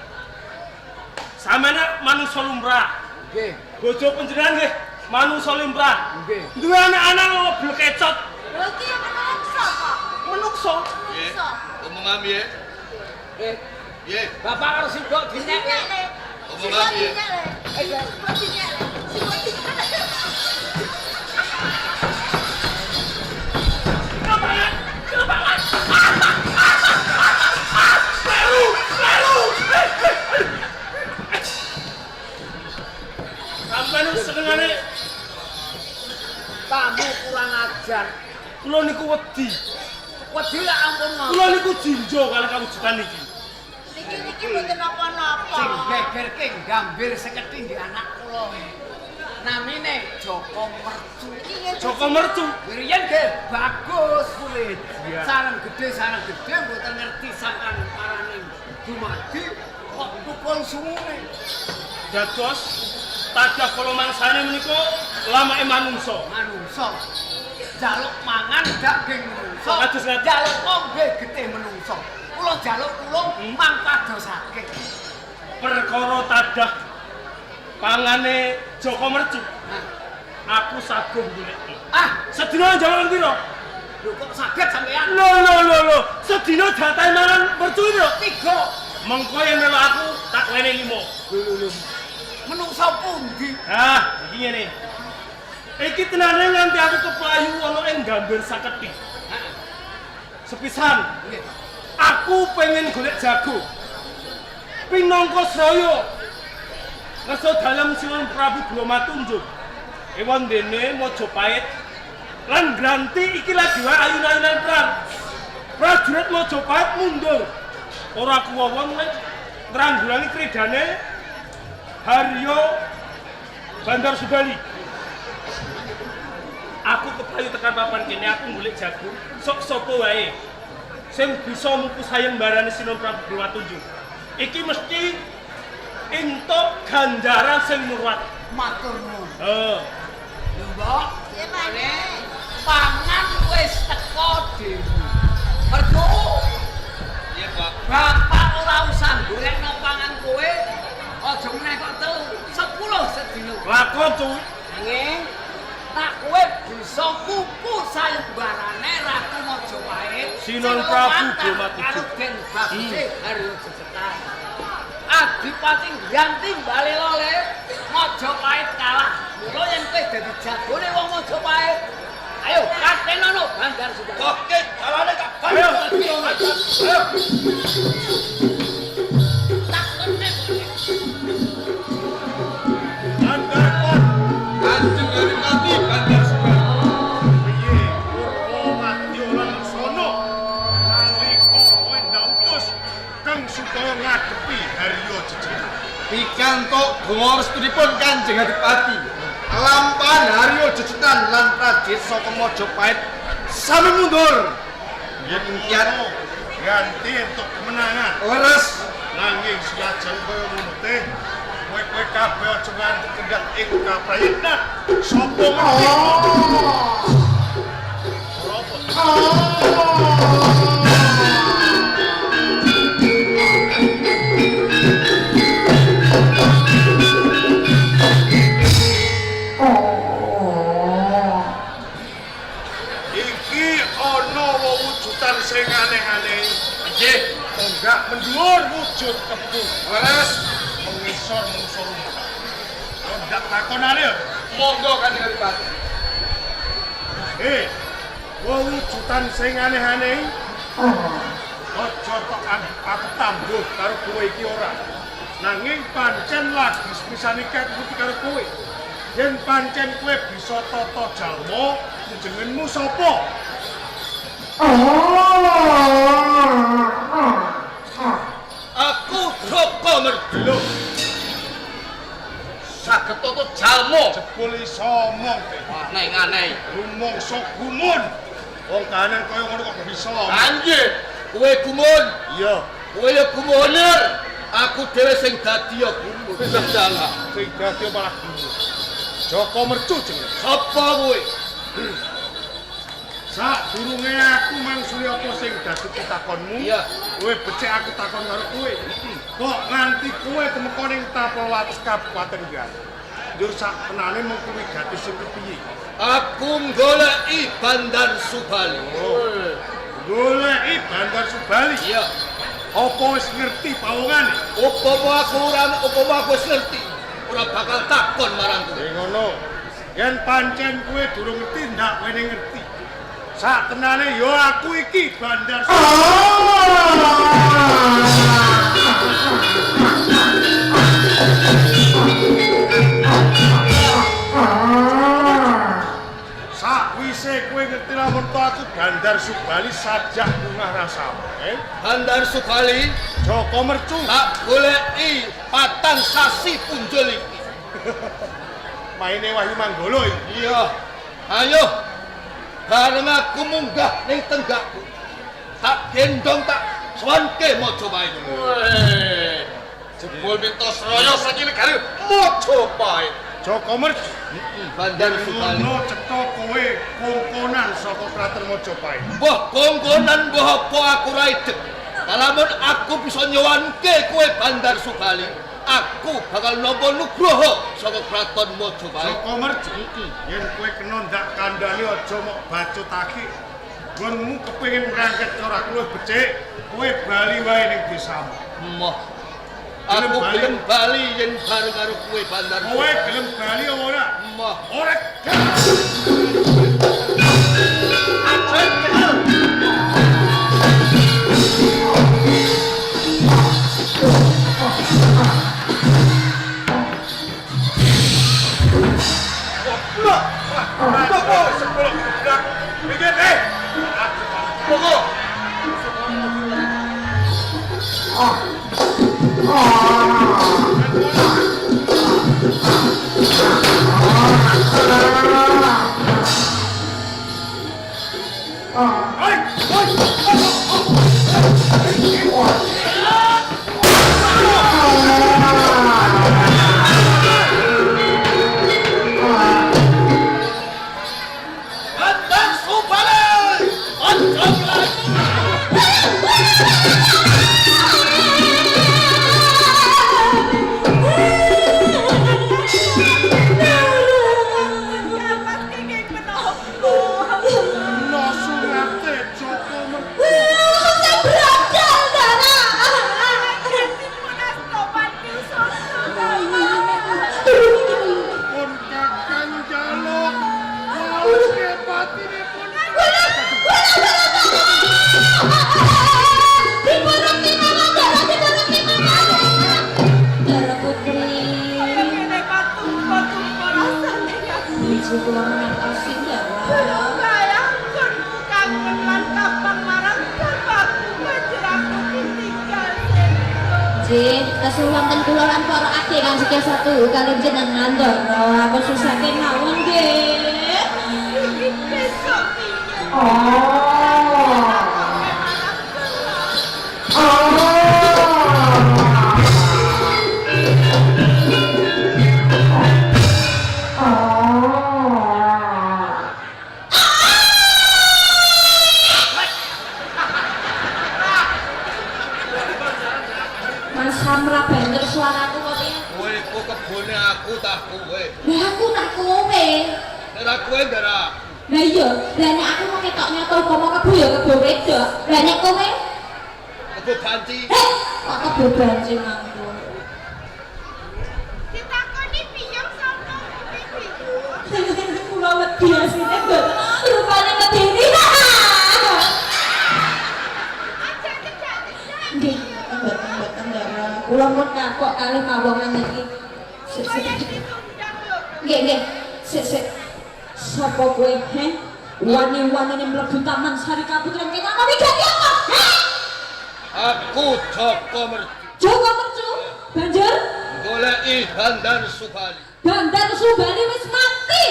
Sampeyan manungsa lumrah. Nggih. Bojo panjenengan nggih manungsa lumrah. Nggih. Duwe anak-anak ngobrol kecot. Lho iki ya menungso kok. Menungso. Ye. Menungso. Omongam ye. Ye. Bapak harus sibuk dinek Dinyek Le. Omongan piye? Dinyek Le. Sibuk dinyek Le. Sibuk dinyek Le. Sampeyan senengane kamu kurang ajar. kula niku wedi. Wedi lah ampun ngono. Kula niku jinjo kalih kawujudan iki. Niki mboten napa-napa. Sing gegerke gambir sekethi di anak kula. Namine Joko Mercu. Iki nggih Joko Mercu. Wirian ge bagus kulit. Iya. Sarang gede mboten ngerti sampean parane dumadi kok tukul sumune. Dados tadah kula mangsane menika lamake manungsa. Manungsa jaluk mangan daging menungso. Kados ngeten. Jaluk ngombe getih menungso. Kula jaluk tulung mangpadosake. Perkara tadah pangane Joko Mercu. Nah, Aku saguh goleki. Sedina jaman piro? lho kok saged sampean? Lho. Sedina jatahe mangan Mercu piro? 3. Mengko yen melu aku tak wene 5. Lho. Menungso pundi? Iki ngene. Iki tenane nganti aku keplayu ana ing gambir sakethi. Heeh. Sepisan Nggih. aku pengen golek jago. Pinangka Sraya. Ngeso dalem Sinuwun Prabu Bromatunjuk. Ewan dene Majapahit Lan Granti iki lagi wae ayun-ayunan perang. Prajurit Majapahit mundur. Ora kuwon nek ngranggulangi kridane Haryo Bandar Subali. Aku kepayu tekan papan kene aku golek jago. Sok sapa wae sing bisa mupu sayembarane Sinon Prabu Dewatunjung. Iki mesti entuk ganjaran sing murwat. Matur nuwun. Mbok, Piye, Pak? pangan wis teko dhewe. Mergo Iya, Pak. bapak ora usah golekno pangan kowe. Aja meneh kok telu 10 sedina. Lakon cuy. Nanging tak kowe bisa kuku sayembarane Ratu Majapahit. Sinon sing Prabu lumantar Dewatunjung. karo Den Baguse Haryo Jejetan. Adipati Granti bali lole Majapahit kalah. Mula yen kowe dadi jagone wong Majapahit. Ayo katenono Bandar Subali. Oke, jalane Kak. Ayo. Ayo. Tak kene. Anggarkon Kanjeng Adipati Bandar Subali. piye Purwomadya lan Sono nalika kowe ndautus kang supaya ngadepi Haryo Jejetan. Pikantuk donga restunipun Kanjeng Adipati. Lampahan Haryo Jejetan lan prajurit saka Majapahit sami mundur. Yen kiat ganti untuk kemenangan. leres Nanging senajan kaya ngono teh, kowe kabeh aja nganti kendhat ing kaprayitnan. Sapa ngerti? Ora apa. Iki ana wewujudan sing aneh-aneh. nggih Enggak mendur wujud kebu. leres Mengisor mungsur rumah. Ndak takonane ya. monggo Kanjeng Adipati. Wewujudan sing aneh-aneh. Aja tok aku tambuh karo kowe iki ora. Nanging pancen lagi sepisane putih karo kowe. Yen pancen kowe bisa tata jalma, jenengmu sapa? Aku Joko Mergelo. Saged tata jalma. Jebul iso omong teh. Aneh-aneh. Rumangsa gumun. Wong kahanan kaya ngono kok bisa. Anjir, kowe gumun. Iya, Kowe ya gumuner. Aku dhewe sing dadi ya gumun. Dalah. sing dadi malah gumun. Joko Mercu jenenge. Sapa kowe? Sadurunge aku mangsuli apa sing dadi pitakonmu? Iya. Kowe becik aku takon karo kowe. Kok nganti kowe temeka ning Tapolwates Kabupaten Gresik. Njur sakpenane mung kuwi gadis sing kepiye? Aku goleki Bandar Subali. Goleki Bandar Subali. Iya. Apa wis ngerti pawongane? Upama aku wis ngerti, ora bakal takon marang kowe. Ngono. Yen pancen kowe durung ngerti, ndak kowe ngerti. Saktenane ya aku iki Bandar Sakwise kowe ngerti lamun to aku Bandar Subali sajak bungah rasamu, Bandar Subali Joko Mercu. tak goleki patang sasi punjul iki. Maine Wahyu Manggolo iki. Iya. Ayo. Bareng aku munggah ning tenggakku. Tak gendong tak sowanke Majapahit. Weh. Jebul mitos royo saiki negari Majapahit. Joko Mercu. Bandar Subali. Ngono cetha kowe kongkonan saka Kraton Majapahit. Mbah kongkonan mbah apa aku ra idep. Kalamun aku bisa nyowanke kowe Bandar Subali, aku bakal nampa nugroho saka Kraton Majapahit. Joko Mercu. Yen kowe kena ndak kandhani aja mok bacutake. Gonmu kepengin ngangkat ora luwih becik, kowe bali wae ning desamu. Moh. Aku gelem bali yen bareng karo kowe Bandar. Kowe gelem bali apa ora? Moh. Ora. Sebelum Bandar Subali! Oncom lagi! Kapan kenging menapa? Nosu ngate Joko Mergo. Saya berandal, Dara. Dipun astopan Kisono. Pun kakang jaluk. Waluke patinipun. Dipuruti mana, Dara? Dipuruti mana? Dara Putri. Kene patung-patung rasane aku. Ibu kula menangkasi, Dara. Bayangkan bukan teman kapang marang bapakku bajeraku ditinggal Jin, kesuwanten kula lan para adik kang sekian satu kali jenengan Dara. Aku susahke mawon nggih. Besok piye? Mas Samra banter suaraku kok piye? Kowe ku kebone aku tak kowe. Lah aku tak kowe. Ora kowe ndara. Lah iya, lah nek aku mau ketok nyoto umpama kebo ya kebo wedok. Lah nek kowe, Kebo banci. kok kebo banci mangko. Ditakoni piyong sapa iki? Kula wedi asine mboten. Rupane medeni. Aja tidak. Nggih, mboten Dara. Kula mun kapok kalih mawongan iki. Kaya ditundang lho. Nggih. Sik. Sapa kowe, he? Wani-wanine mlebu Taman Sari Kaputren kena apa migati apa? He? Aku Joko Mergo. Joko Mercu, banjur Goleki Bandar Subali. Bandar Subali wis mati.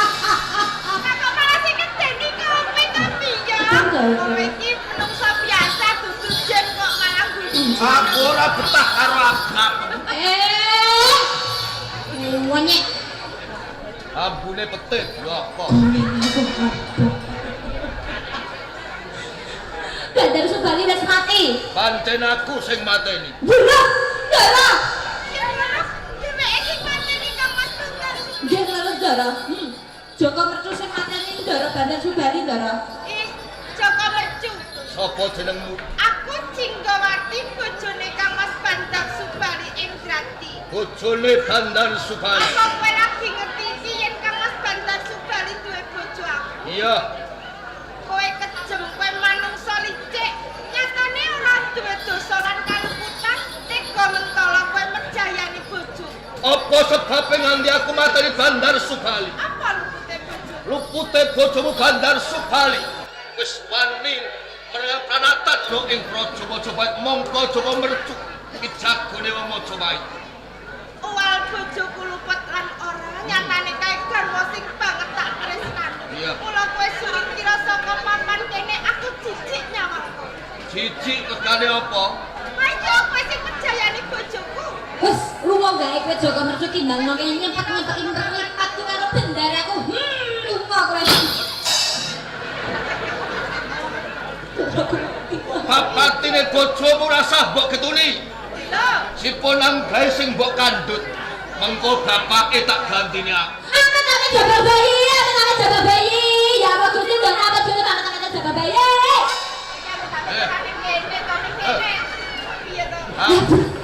Kakak malah sing ngedeni kowe ta piyong? Betul. Kowe iki menungsa biasa dudu jen kok malah guyu. Aku ora betah karo agak. Wonyek. Ambune petit lho apa. Bandar Subali wis mati. Pancen aku sing mateni. Bunuh, Dara. Ya leres dheweke sing mateni Kang Mas Tunggal. Nggih leres Dara. Joko Mercu sing mateni Dara Bandar Subali Dara. Ih, Joko Mercu. Sapa jenengmu? Aku Cinggawati bojone Kang Mas Bandar Subali ing Grati. Bojone Bandar Subali. Apa kowe lagi ngerti iki yen Kang Mas Bandar Subali duwe bojo aku? Iya, Kowe kejem, kowe manungsa licik. Nyatane ora duwe dosa lan kaluputan, tega mentala kowe merjayani bojo. apa sebabe nganti aku mateni Bandar Subali? Apa lupute bojo? Lupute bojomu Bandar Subali. Wis wani merenang pranatan do ing praja Majapahit mongko Joko Mercu. Iki jagone wong Majapahit. Uwal bojoku luput lan ora nyatane kae garwa sing banget tak tresnani. Iya. Mula kowe suwing kira saka papan kene aku jijik nyawaku. Jijik tekane apa? Ayo kowe sing merjayani bojoku. Wes, lunga gae kowe Joko Mercu kindang nang kene nyempet-nyempet imper-impat karo bendaraku. Lunga kowe. Bapatine bojomu rasa mbok getuni. Lho, Sipun nang gawe sing mbok kandhut. Mengko bapake tak gantine aku. Apa namanya jaga bayi? Apa namanya jaga bayi? Ya apa Gusti dan apa dulu apa namanya jaga bayi? kene. Piye to?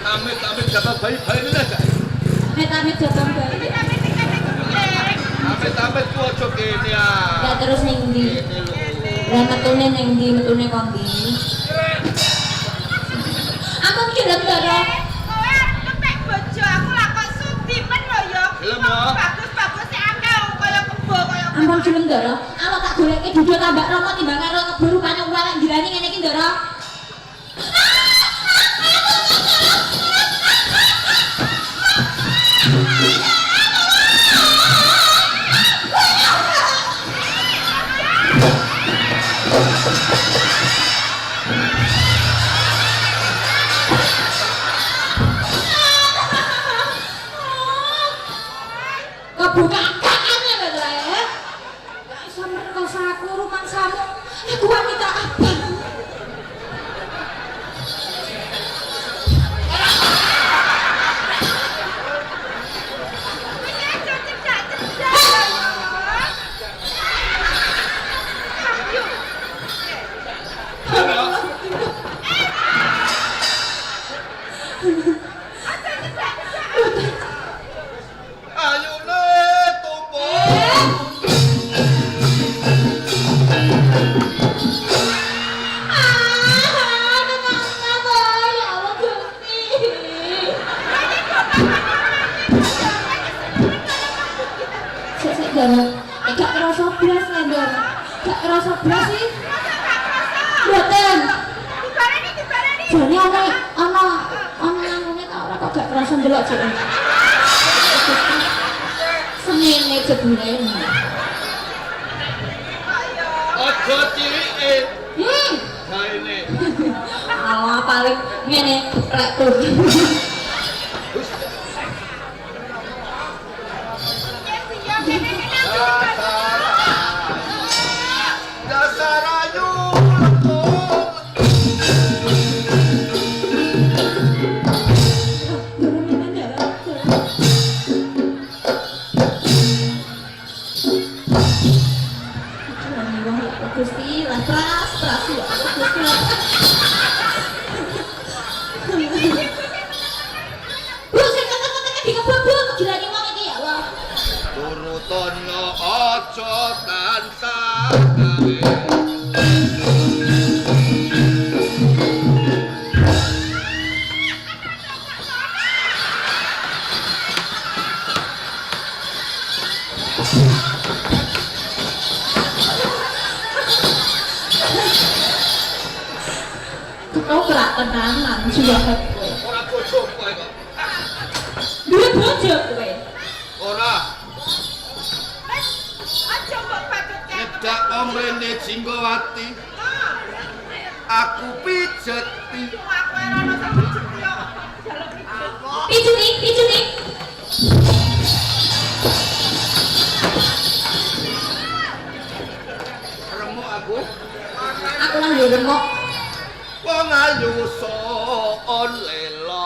Amit-amit jaga bayi-bayi ini aja. Amit-amit jaga bayi. Kami sing kene kucing. Amit-amit ku aja kene Ya ah. terus ning ndi? Kene lho. Lah metune ning ndi? Metune kok ndi? Aku kira Dara. Kowe arep kepek bojo aku lah kok sudi men lho ya. Gelem ya? Bagus-bagus sik akeh kaya kebo kaya. Ampun gelem Ndara. Awak tak goleke dudu tambak romo timbang karo kebo rupane wong elek ndirani ngene iki Ndara. Kebukaan ya betul ya. Gak bisa merkosa aku rumah samu. Aku wanita apa? Gak kerasa belas Ndara. Gak kerasa belas sih. Mboten. Jane ana ngene ta ora kok gak kerasa ndelok jek. Semene jebule. Aja cilike. Gaene. Alah paling ngene plek tuh. Dasar ayu Gusti lah teras ya Gusti lah. Bu sing kata-katanya dikebul gilani wong iki ya Allah. turutono aja tansah gawe. Kau gerak tenanan sudah kowe. Ora bojo kowe kok. Duwe bojo kowe. Ora Aja mbok patutke. nyedak omrene Jinggawati. Aku pijeti. Aku ora ono sing jetyo. Jaluk Pijuni. Remuk aku. Aku lah yo remuk. Wong ayu son lela.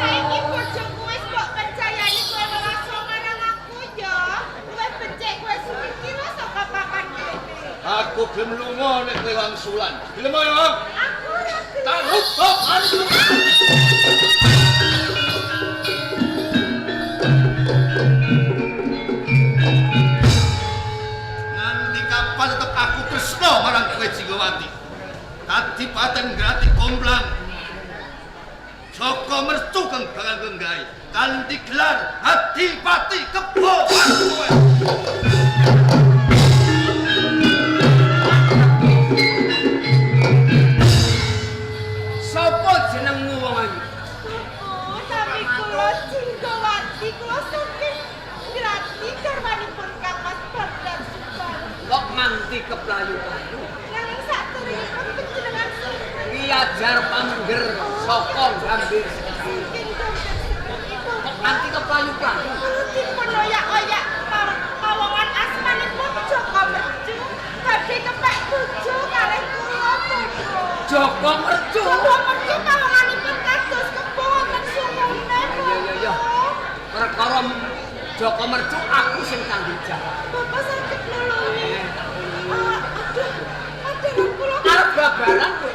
saiki bojoku wis mbok percayani kowe ngraso marang aku ya. Kowe becik kowe suwi kira saka papan kene. Aku gelem lunga nek kowe wangsulan. Gelem ya? Aku ora gelem. Tak hukum aku. Nanti kapan tetep aku tresno marang kowe Jinggawati. Kadipaten Grati Komblang. Joko mertu kang bakal nggawe kanthi gelar Adipati Kebo kowe. Sopo jenengmu wong ayu? Oh, tapi kula Jinggawati kula saking Grati garwanipun Kang Mas Bardhan Subang. Kok nganti keplayu-playu? Nanging saderengipun panjenengan sinten? ajar pangger saka gambir. Nanti kepayu-payu. Dipun oyak-oyak pawongan asmanipun Joko Mercu. Badhe kepek bojo kalih kula Bapak. Joko Mercu. Joko Mercu pawonganipun kados kebo wonten sumune. Ya. Perkara Joko Mercu aku sing tanggung jawab. Bapak saged nulungi. Aduh, padahal kula Arep babaran kok.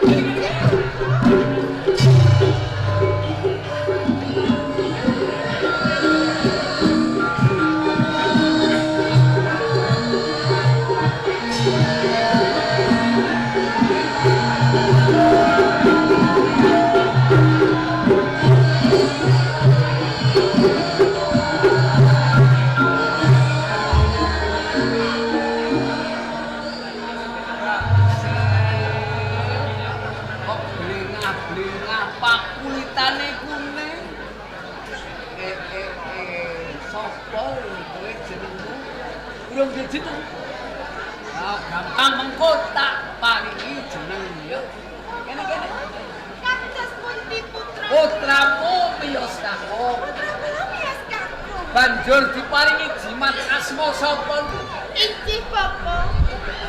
Urung dijit. Gampang mengko tak paringi jeneng ya. Kene. kados pundi putra. Putramu miyos kakung. Putra kula miyos kakung. Banjur diparingi jimat asma sapa? Injih Bapak.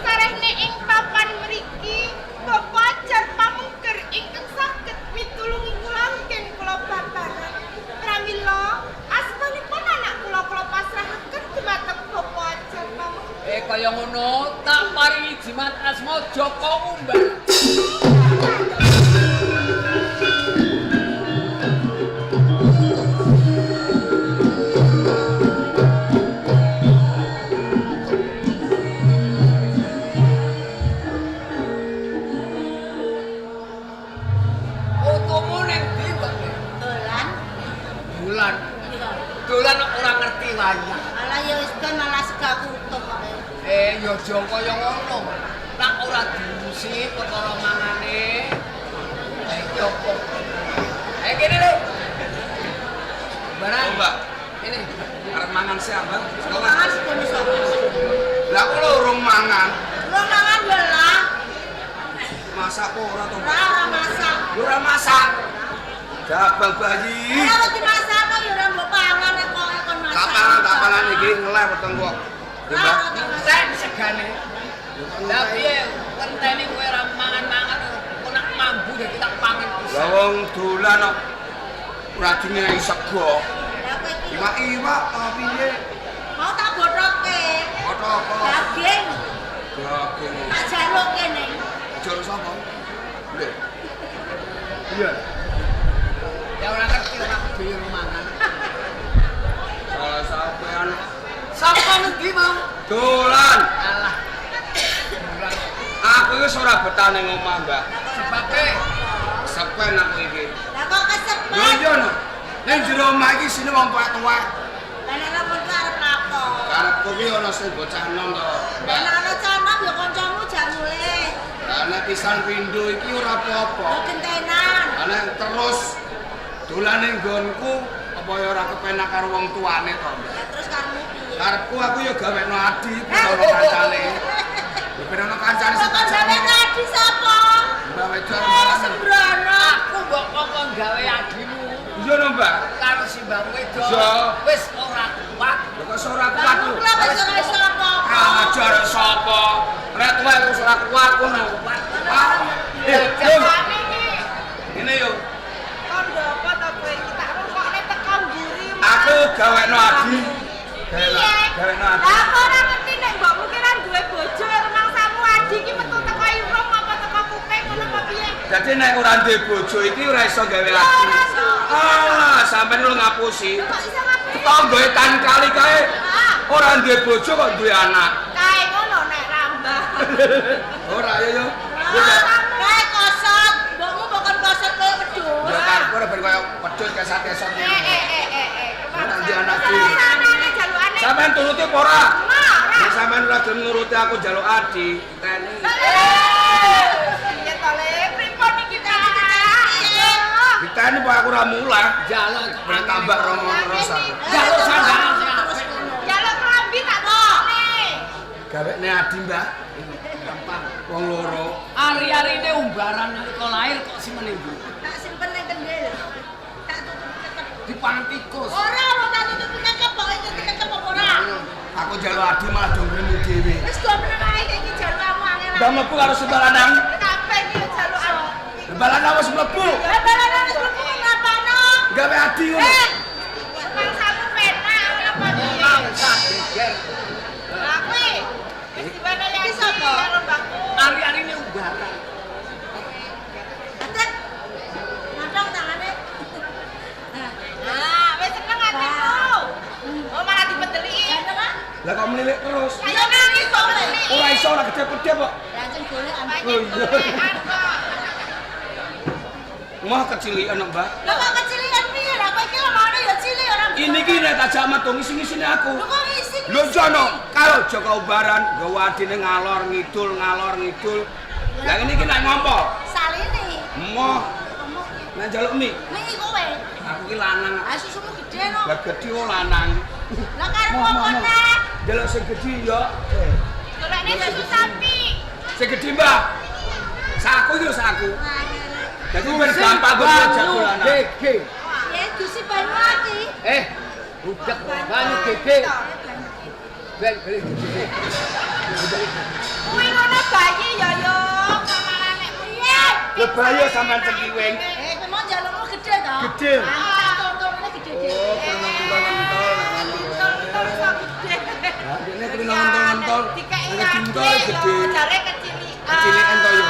Sarehne ing papan mriki Bapak ajar pamungker ingkang saged mitulungi kula ken kula babaran. Pramila asmanipun anak kula pasrahaken dhumateng Bapak ajar pamungker. Kaya ngono tak paringi jimat asma Joko Umbal. Utumu ning ndi, Mbak? Dolan. Dolan ora ngerti wayah. Alah ya wis ben malah segaku utuh kok. Ya aja kaya ngono. Nek ora diurusi perkara mangane. Iki opo? Kene lho. Barang. Mbak. Ini Arep mangan siapa? Mangan sepun sapa? Lah aku lho urung mangan. Lu mangan belah. Masak kok ora to? Ora masak. Ora masak. Jabang bayi. Ora dimasak kok ya ora mbok pangan kok kon masak. Tak pangan iki ngeleh weteng kok. Mbak. Sen segane. Lah piye ngenteni kowe ora mangan-mangan kok nak mambu dadi tak pangan Lah pisan. wong dolan kok ora dingai sego. Lah kowe iki Iwak apa piye? mau tak bodoke. Foto apa? Daging Daging. tak jaluk kene. Jor sapa? Lho. Ya ora ngerti ora kudu mangan. Salah sampean Sapa ngendi mau? dolan. Alah. Aku wis ora betah ning omah, Mbak. Sebabe Sepen aku iki. Lah kok kesepet. Lho iya no. Ning jero omah iki sine wong tuwek-tuwek. Lah nek ora pun arep lakon. Karepku ki ana sing bocah enom to. Lah nek ana canom ya kancamu jak mulih. Lah nek pisan pindho iki ora Lah apa-apa. gentenan. Lah nek terus dolan ning nggonku apa ya ora kepenak karo wong tuane to. Lah terus karmu piye? Karepku aku ya gawekno adi ben ono kancane. Ya ben ono kancane Kok setajane. sampe tadi sapa? Mbak Wedok Oh, malah. sembrono. aku mbok kok gawe adimu Iya no, Mbak. karo si Mbak Wedok. Iya. Wis ora kuat. Lho kok ora kuat Kamu lho. kula wis ora iso apa-apa. Ajar sapa? Rek tuwek terus ora kuat ngono. Jane iki Ini yo. kondo apa to kowe iki tak rungokne teko mburi. Aku gawekno adi. Piye? Gawekno Lah adi. apa ora ngerti nek mbokmu ki ora duwe bojo rumangsamu adi ki metu teko irung apa teko kuping ngono apa piye? Dadi nek ora duwe bojo iki ora iso gawe adi. Ah, sampeyan lu ngapusi. Kok iso ngapain? Tanggoe tan kali kae Ah, ora duwe bojo kok duwe anak. kae ngono nek rambah. Ora yo. Kae kosot. Mbokmu bukan kosot koyo wedhus. Ya karepku ora ben koyo wedhus kesat-kesat ngene. Nanti anak iki. Anane jalukane. Sampeyan turuti apa ora? Ora. Nek sampeyan ora gelem nuruti aku njaluk adi, teni. Iya to le, pripun iki ta? Diteni kok aku ora mulai. Jaluk Ben tambah romo terus aku. jaluk sandal. Jaluk kelambi tak tokne. Gawekne adi, Mbak. Gampang. Wong loro. Ari-arine umbaran nalika lahir kok simpen ndi? Tak simpen ning kendel. Tak tutup ketep. Dipangan tikus. Ora tak tutup ketep, pokoke ngerti ketep apa ora. Aku njaluk adi malah do ngremu dhewe. Wis go meneng ae iki jalukmu angel. Udah mlebu karo Sembalanang. Kabeh iki jaluk aku. Sembalanang wis mlebu. Lah balanan wis mlebu ngapano? Gawe adi ngono. Seneng samu penak apa piye? Bangsa geger. Lah kuwi wis diwana ya sapa karo mbakku. Ari-arine umbaran. Atek. Nandang tangane. Nah, wis seneng atiku. Oh malah dipedeli. Lah kok melilik terus. Ayo nangis kok. Ora iso ora gede-gede kok. Langsung golek ambek. Oh iya. Mah kecilian Mbah. Lah kok kecilian piye? Lah kowe iki lemane ya cilik ora. Ini ki nek tajak metu ngisi-ngisine aku. Lho kok isi? Lho jono karo Joko Umbaran nggawa adine ngalor ngidul. Lah ini ki nek ngompol. Saline. Moh nek njaluk mie. Mie kowe. Aku ki lanang. Ah susumu gede no. Lah gedhe kok lanang. Lah karo apa nek? Delok sing gedhe ya. Golekne susu sapi. Sing gedhe Mbah. Saku iki lho saku. Dadi wis gampang kok jadulanan. Gege. Ya dusi banyu iki. Udak banyu gege. Ben beli gege. Kuwi ngono bayi ya yo. Kamarane piye? Lho bayi sampean cengkiwing. Kowe mau njalukmu gede to? Gede. Ah, tontonane gede-gede. Oh, kontol-kontol. Tonton kok gede. Lah dene kuwi nonton-nonton. Dikeki Nek dintol ake gede. yo, jare kecilikan. Kecilikan to yo.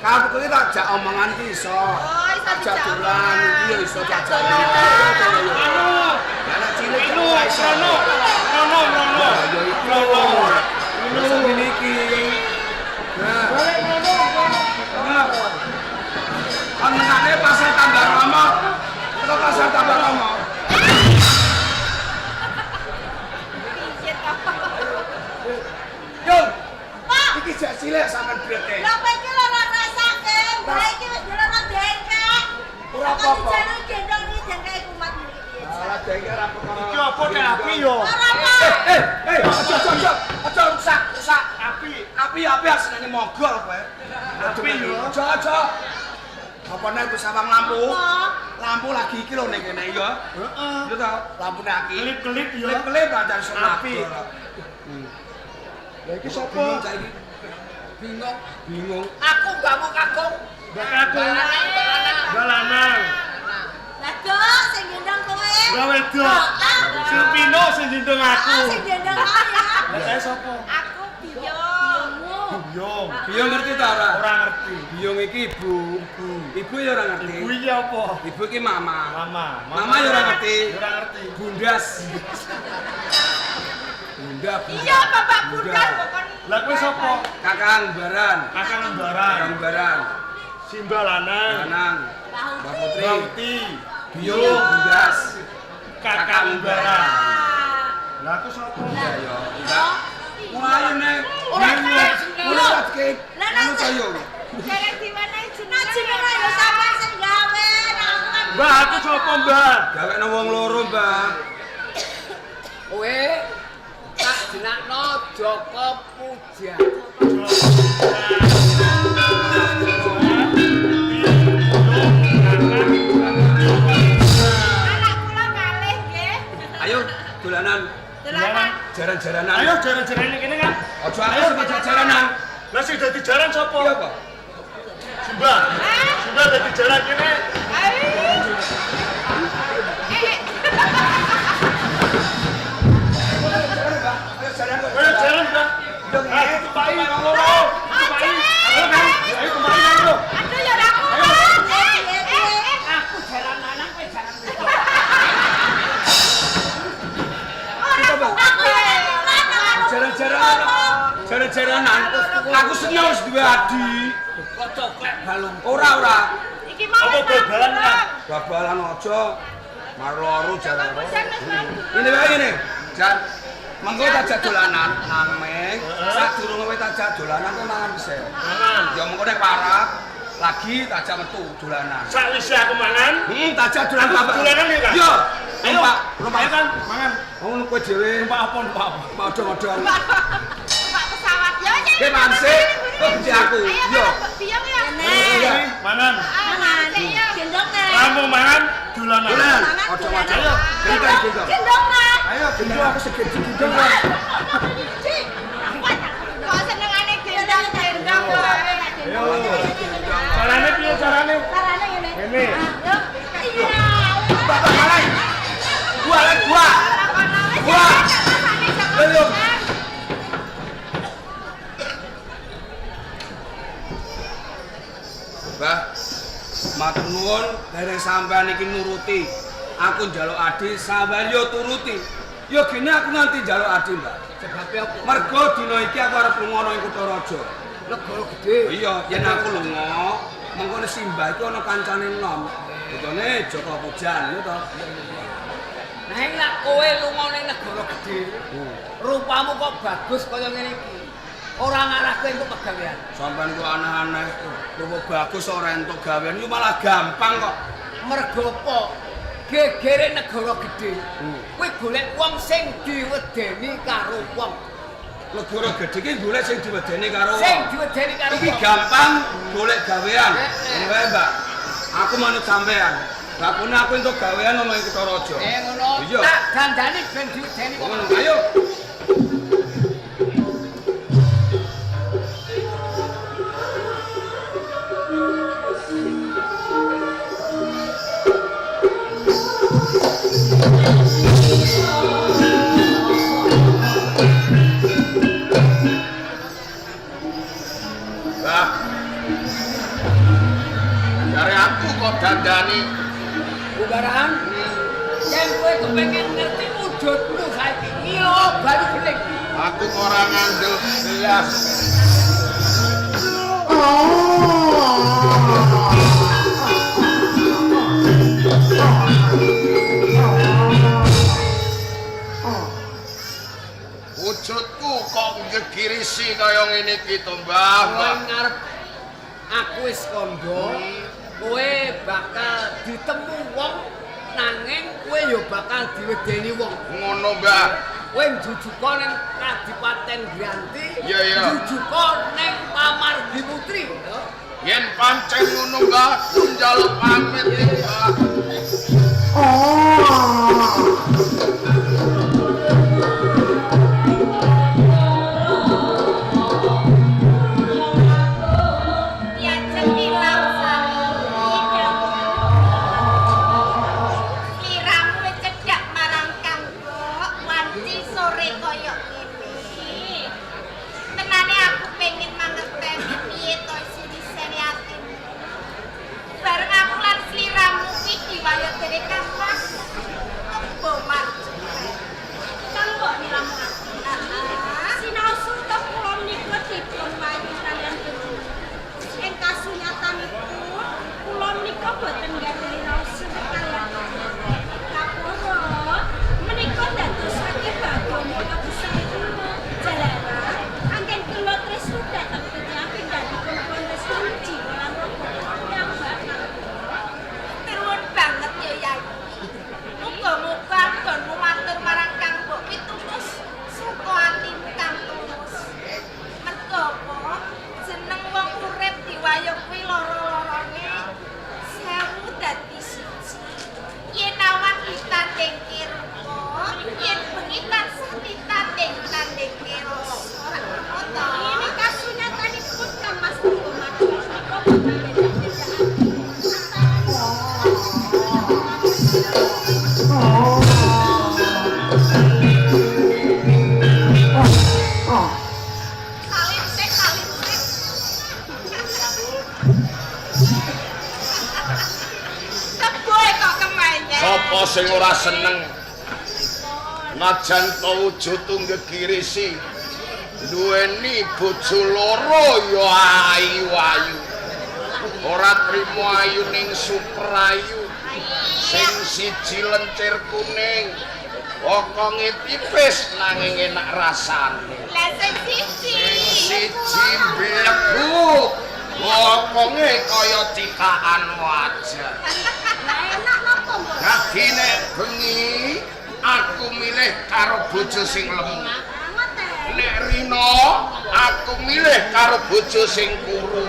Kalau kuwi tak jak omongan ki iso. Oh, iso Jak dijak dolan omongan. iki yo iso Jak jak dolan. Lah nek cilik kan ora iso. Rono. Ya iku. Iso ngene iki. Nah. Nah. Kan menane pasar tambah romo. Kok pasar tambah romo? Piye to? Yo, Pak, iki jak cilik sampean brete. lha kowe iki ora rasake. Bae iki wis ora dengkek. Ora apa-apa. Jangan gendong iki dengkek kumat iki. Alah dhewe ora perkara. Iki apa terapi yo? Ora apa. Aja rusak. Api asline mogol kowe. Api yo. Aja. Apa nek wis sawang lampu? Apa? Lampu lagi iki lho ning kene ya. Heeh. Lho ta, lampune aki. Kelip-kelip yo. Kelip pancen Api. Lah iki sapa? Bingung. Aku gak mau kagum. Mbak aku. Mbak lanang. Lah dok sing gendong kowe. Mbak wedok. Silpino sing dindung aku. Ah, sing gendong kowe ya. Lah saya sapa? Aku biyong. Biyong. Biyong ngerti ta ora? Ora ngerti. Biyong iki ibu. Ibu ya ora ngerti. Ibu iki apa? Ibu iki mama. Mama ya ora ngerti. Ora ngerti. Bundas. Bunda. Iya, Bapak Bundas bukan. Lah kowe sapa? Kakang Baran. Kakang Embaran. Kakang Baran. Simba lanang. Lanang. Mbak Putri. Bauti. Biyong Bundas. Kakang Embaran. Lah aku sapa? Ya, enggak. Mulai nek. Ora Ora ke. Lah, Anu Nak. sayo. Jangan diwenehi jeneng. Jeneng ya sampean sing gawe. Nah, aku kan Mbak aku sapa, Mbak? Gawekno wong loro, Mbak. Kowe tak jenakno Joko Puja. anak kula kalih nggih. Ayo dolanan. Dolanan. Jaran-jaranan. Ayo jaran-jaran ini kene kan. Aja ayo sing jaranan. Lah sing dadi jaran sapa? Iya, Pak. Simba. Simba dadi jaran kene. Ayo jaran. Ayo jaran, Mbak. Ayo tupai nang loro. Tupai. Ayo kan. Ayo tupai nang loro. Aduh ya ora kuat. Aku jalan lanang kowe jalan wedok. Jaran-jaranan. Jaran-jaranan. Aku seneng wis duwe adi. Kok coklek balung. Ora. Iki mau Apa bal-balan kan? Babalan aja. Marloro jaran. Pujan wis mlebu. Ini wae ngene. Jan. Mengko tajak dolanan nang Meng. Sadurunge kowe tajak dolanan kowe mangan dhisik. Mangan. Ya mengko nek parah lagi tajak metu dolanan. Sakwise aku mangan. Tajak dolanan bapak. Dolanan ya, Kak? Yo. Ayo. Ayo kan, mangan. Oh, kowe dhewe. Numpak apa? Odong-odong. Pak pesawat ya. Ki mangan sik. Di aku. Ayo Yo. Mbak Biang ya. Nek. Mangan. Mangan. Sik ya. Gendong Nek. Kamu mangan dolanan. Dolan. Mangan Ojo dolanan. macam. Gendong gendong. Gendong Nek. Ayo gendong aku segede gendong. Cik. Kok senengane gendong-gendong kok. Carane piye carane? Carane ngene. Ngene. Yo. Iya. Bapak malai. Gua lek gua. Wah. Ayo. Mbah, matur nuwun dereng sampean iki nuruti. Aku njaluk adi sampean yo turuti. Yo gene aku nganti njaluk adi, Mbah. Sebab apa? Mergo dina iki aku arep lunga nang Kutaraja. Negara gedhe. Iya, yen aku lunga, mengko nek Simbah iki ana kancane enom. Bojone Joko Pujan yo to. Nah, nek kowe lunga ning negara gedhe, rupamu kok bagus kaya ngene iki. Ora ngarahke entuk pegawean. Sampeyan ku aneh-aneh. Rupa bagus ora entuk gawean, yo malah gampang kok. Mergo apa? Gegere negara gedhe. Kowe golek wong sing diwedeni karo wong. Negara gedhe iki golek sing diwedeni karo wong. Sing diwedeni karo wong. Iki gampang golek gawean. Ngono Mbak. Aku manut sampean. Bakune aku entuk gawean ana ing Kutaraja. Ngono. Tak dandani ben diwedeni wong. Ngono. Ayo. Dari aku kok dandani. Bubaran. Yen kowe kepengin ngerti wujudmu saiki, iya baru gelek. Aku ora ngandel gelas. Wujudku kok ngegirisi kaya ngene iki to, Mbah. Kowe ngarep aku wis kandha, kowe bakal ditemu wong nanging kowe ya bakal diwedeni wong. Ngono, Mbah. Kowe njujuka ning Kadipaten Granti, Iya, iya. njujuka ning Pamargi Putri. Yen pancen ngono, Mbah, njaluk pamit iki, Mbah. Sapa sing ora seneng najan to wujud nggegirisi duweni bojo loro ya ayu-ayu ora trimo ayu ning suprayu sing siji lencir kuning wokonge tipis nanging enak rasane Lah sing siji mlebu wokonge kaya cikakan wajah Enak napa, Mbok? dadi nek bengi aku milih karo bojo sing lemu Ngoten. Nek Rino aku milih karo bojo sing kuru.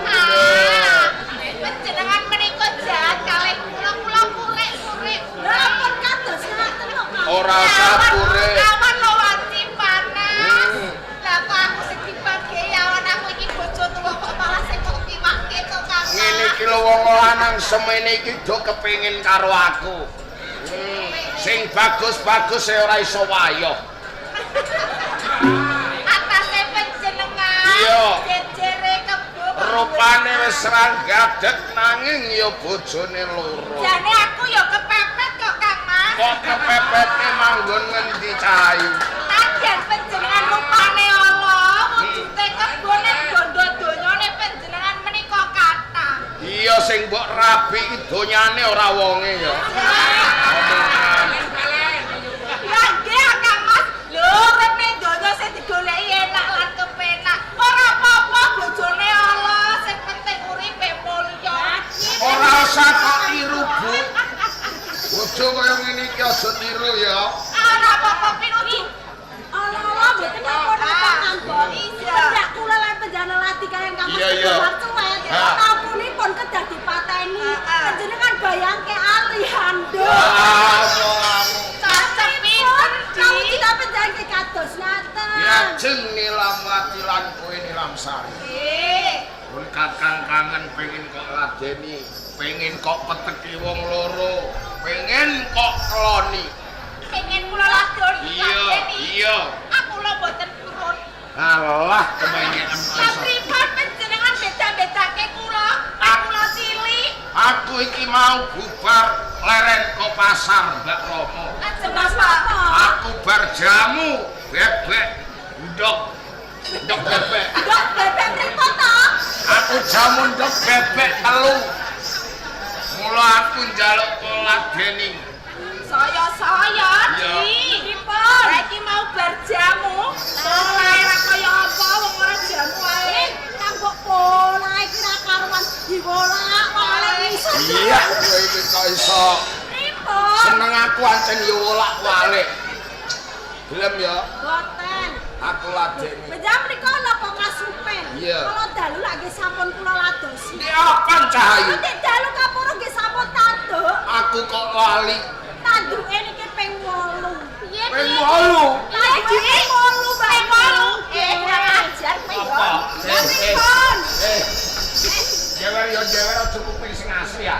Panjenengan menika jahat kalih kula kurek-kurek. Lapor kados ngaten kok. Ora usah kurek. Awan lo wanci panas. Lah kok aku sing dibagi awan aku iki bojo tuwa kok malah sing kok tiwake to Kang. Ngene iki lho wong lanang semene iki do kepengin karo aku. Sing bagus-bagus e ora iso wayoh. Atase panjenengan. Iya. Jejere kebo. Rupane wis ranggadeg nanging ya bojone loro. Jane aku ya kepepet kok Kang Mas. Kok kepepete manggon ngendi cahayu? Ajen panjenengan rupane ala, wujude kebone bondo donyane panjenengan menika kathah. Iya sing mbok rabi iki donyane ora wonge ya. Ya nggih Kang Mas. Lho rene donya sing digoleki enak lan kepenak. Ora apa-apa bojone ala, sing penting uripe mulya. Ora usah kok tiru, Bu. Bojo kaya ngene iki aja tiru ya. Ora apa-apa pinuju. Allah mboten napa-napa Kang Bon. Iya. Pendak kula lan penjana lati kalian kamu Iya, iya. cuwet. Ha. Apunipun kedah dipateni. Panjenengan bayangke Ali Hando. Cocok pinter Kamu Di. tidak penjangke kados ngaten. Ya jeng nilamati lan kowe nilam sari. Nggih. Pun kakang kangen pengen kok ladeni, pengen kok peteki wong loro, pengen kok keloni. Pengen kula ladoni. Iya. Aku lho boten purun. Alah kemenyen Lah iso. pripun panjenengan beda-bedake kula? Kula cilik. Aku iki mau bubar leren kok pasar Mbak Romo. Ajeng apa? Aku bar jamu bebek ndok bebek. Dok bebek mripo to? Aku jamu ndok bebek telu. Mula aku njaluk ladeni. Saya Iya. Di. Pripun? Saiki mau berjamu. Mulai ra kaya apa wong ora jamu ae. Kanggo pola iki ra karuan diwolak oleh iso. Iya, kowe iki kok iso. Pripun? Seneng aku ancen yo wolak-walik. Gelem ya, Boten. aku ladeni. Penjam mriko napa kasupen? Iya. Kalau dalu lak nggih sampun kula ladosi. Di apa cahayu? Nek dalu kapura nggih sampun tanduk. Aku kok lali. Tanduke niki ping 8. Piye Ping 8. Tanduke ping 8, Mbak. Ping 8. Kurang ajar kowe yo. Apa? Ya pripun? Jewer aja kuping sing asli ya.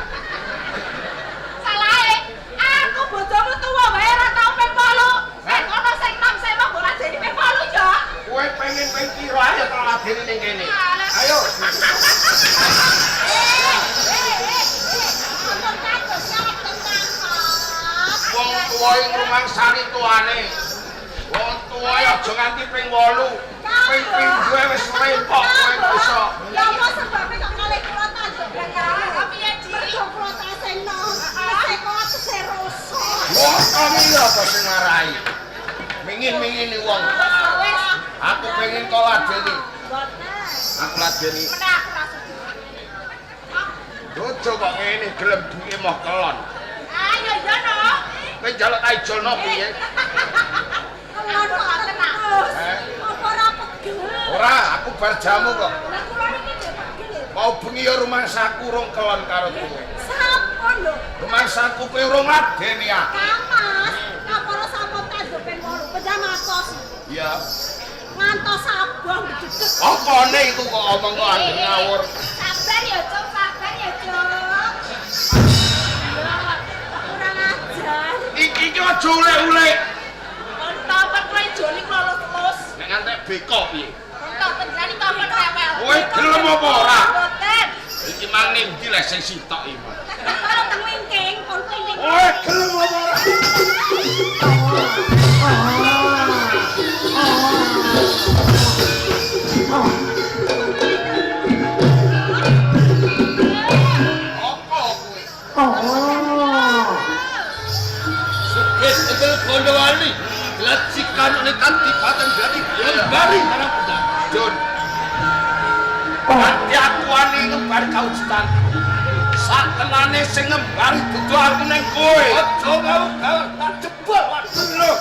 Salahe. Aku bojomu tuwa wae ora tau ping 8. Nek ana sing nom sewa mbok ladeni ping 8 yo. Kowe pengen ping piro ayo tak ladeni ning kene. Ayo. Ampun kados saken Kang. Wong tuwa ing rumah sari tuane. Wong tuwa aja nganti ping 8. Ping pindho wis rempok kowe iso. Ya apa sebabe kok kalih kula tanduk Apa piye, Di? Mergo kula tasih nom. Tasih kok tesih rasa. Wong kami apa sing ngarai? Mingin-mingini wong. Wis. Aku pengen kok ladeni. Boten. Aku ladeni. Meneh aku ra setuju. Dojo kok ngene gelem duwe moh kelon. Ayo yo no. Kowe njaluk tak ijolno piye? Kelon kok terus. Apa ora pegel? Ora, aku bar jamu kok. Lah kula niki nggih pegel. Mau bengi ya rumah saku urung kelon karo kowe. Sampun lho. Rumah saku kowe urung ladeni ya. Kang Mas, kapara sampun tanduk ping 8. Penjam atos. Iya. Ngantos abang gedeg. Opone iku kok omong kok andeng ngawur. Sabar ya, Cuk. Sabar ya, Cuk. Kurang ajar. Iki ki aja ulek-ulek. Entopen kowe joli klolos-klolos. Nek ngantek beko piye? Entopen jani topen rewel. Kowe gelem apa ora? Boten. Iki mang ning ndi lek sing sitok iki. Kalau tengwingking, pun wingking. Kowe gelem apa ora? Apa kowe? Sugih betul Gondowali. Lacikan nekat di paten berarti lembari karang pedang. Jun. Nanti aku ani ngembar kaujutan. Sakenane sing ngembari dudu aku ning kowe. Aja ngau tak jebol waduh lho.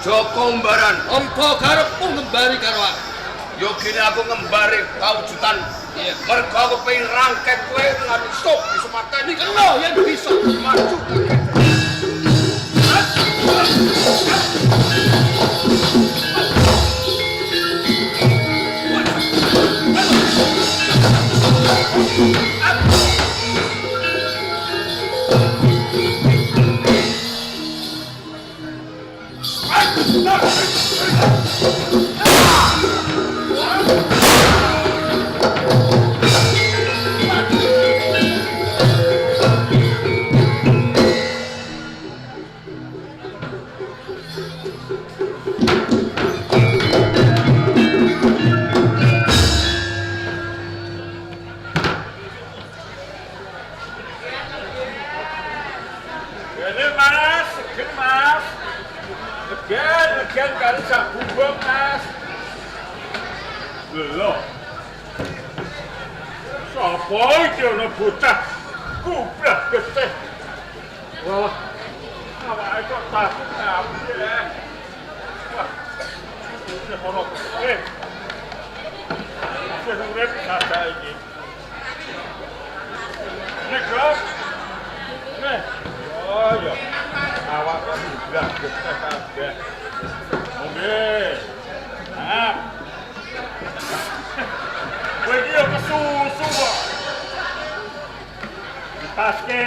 Joko Mbaran, Apa karepmu ngembari karo aku? yo kene aku ngembari kawujudan. Mergo aku pengen rangket kowe nganti stop bisa mateni Kena yen bisa maju. Legan kali sak bumbung, Mas. Lho. Sapa iki ana bocah kublak getih. Wah. Awake kok takut kabeh. Wah. Iki ora kene. Wis urip kata iki. Nek kok. Nek. Oh ya. Awake kublak getih kabeh. Oke. Nah. Kowe iki yo kesusu kok. Dipaske.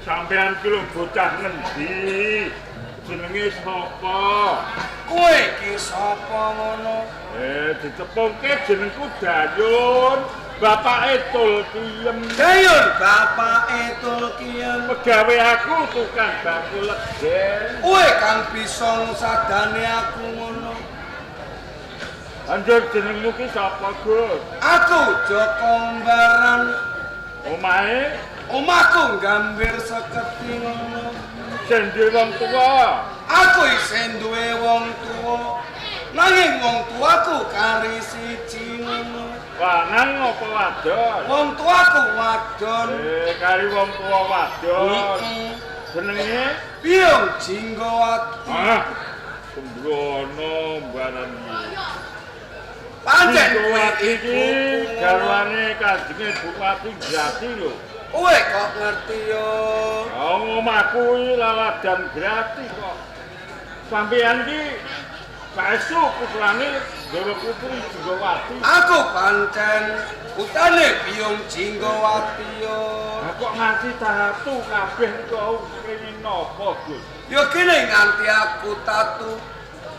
Sampeyan ki lho bocah ngendi? Jenenge sapa? Kowe iki sapa ngono? Ditepungke jenengku Dayun, bapake Tulkiem. Dayun, bapake Tulkiem. Pegawe aku tukang bakul legen. Kowe kang bisa ngusadani aku ngono. Anjur jenengmu ki sapa, Gus? Aku Joko Mbaran. Omahe Omahku Gambir seketi ngono. sing duwe wong tuwa. Aku isih duwe wong tuwa. Nanging wong tuaku kari siji ngono. Lanang apa wadon? Wong tuaku wadon. Kari wong tuwa wadon. Jenenge Biung Jinggowati. Sembrono mbaran iki. Pancen kowe iki garwane Kanjenge Bupati Grati lho. Kowe kok ngerti yo? Omahku iki laladan Grati kok. Sampeyan iki saestu putrane gawe putri Jinggawati. Aku pancen putane Biyung Jinggawati yo. Lah kok nganti tatu kabeh kok kenging napa, Gus? Yo kene nganti aku tatu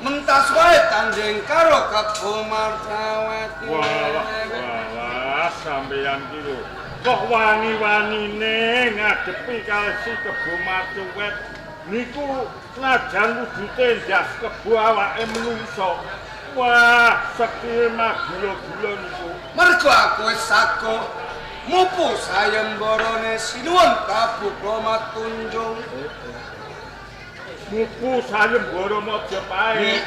mentas wae tanding karo Kebo Martawati. Wah, sampeyan ki lho. Kok wani-wanine ngadepi kalih si Kebo Martawati niku senajan wujude ndas kebo awake menungso. Wah, sekti magula-gula niku. Mergo aku wis sago mupu sayembarane sinuwun Prabu Matunjung. Mupu sayembara Majapahit.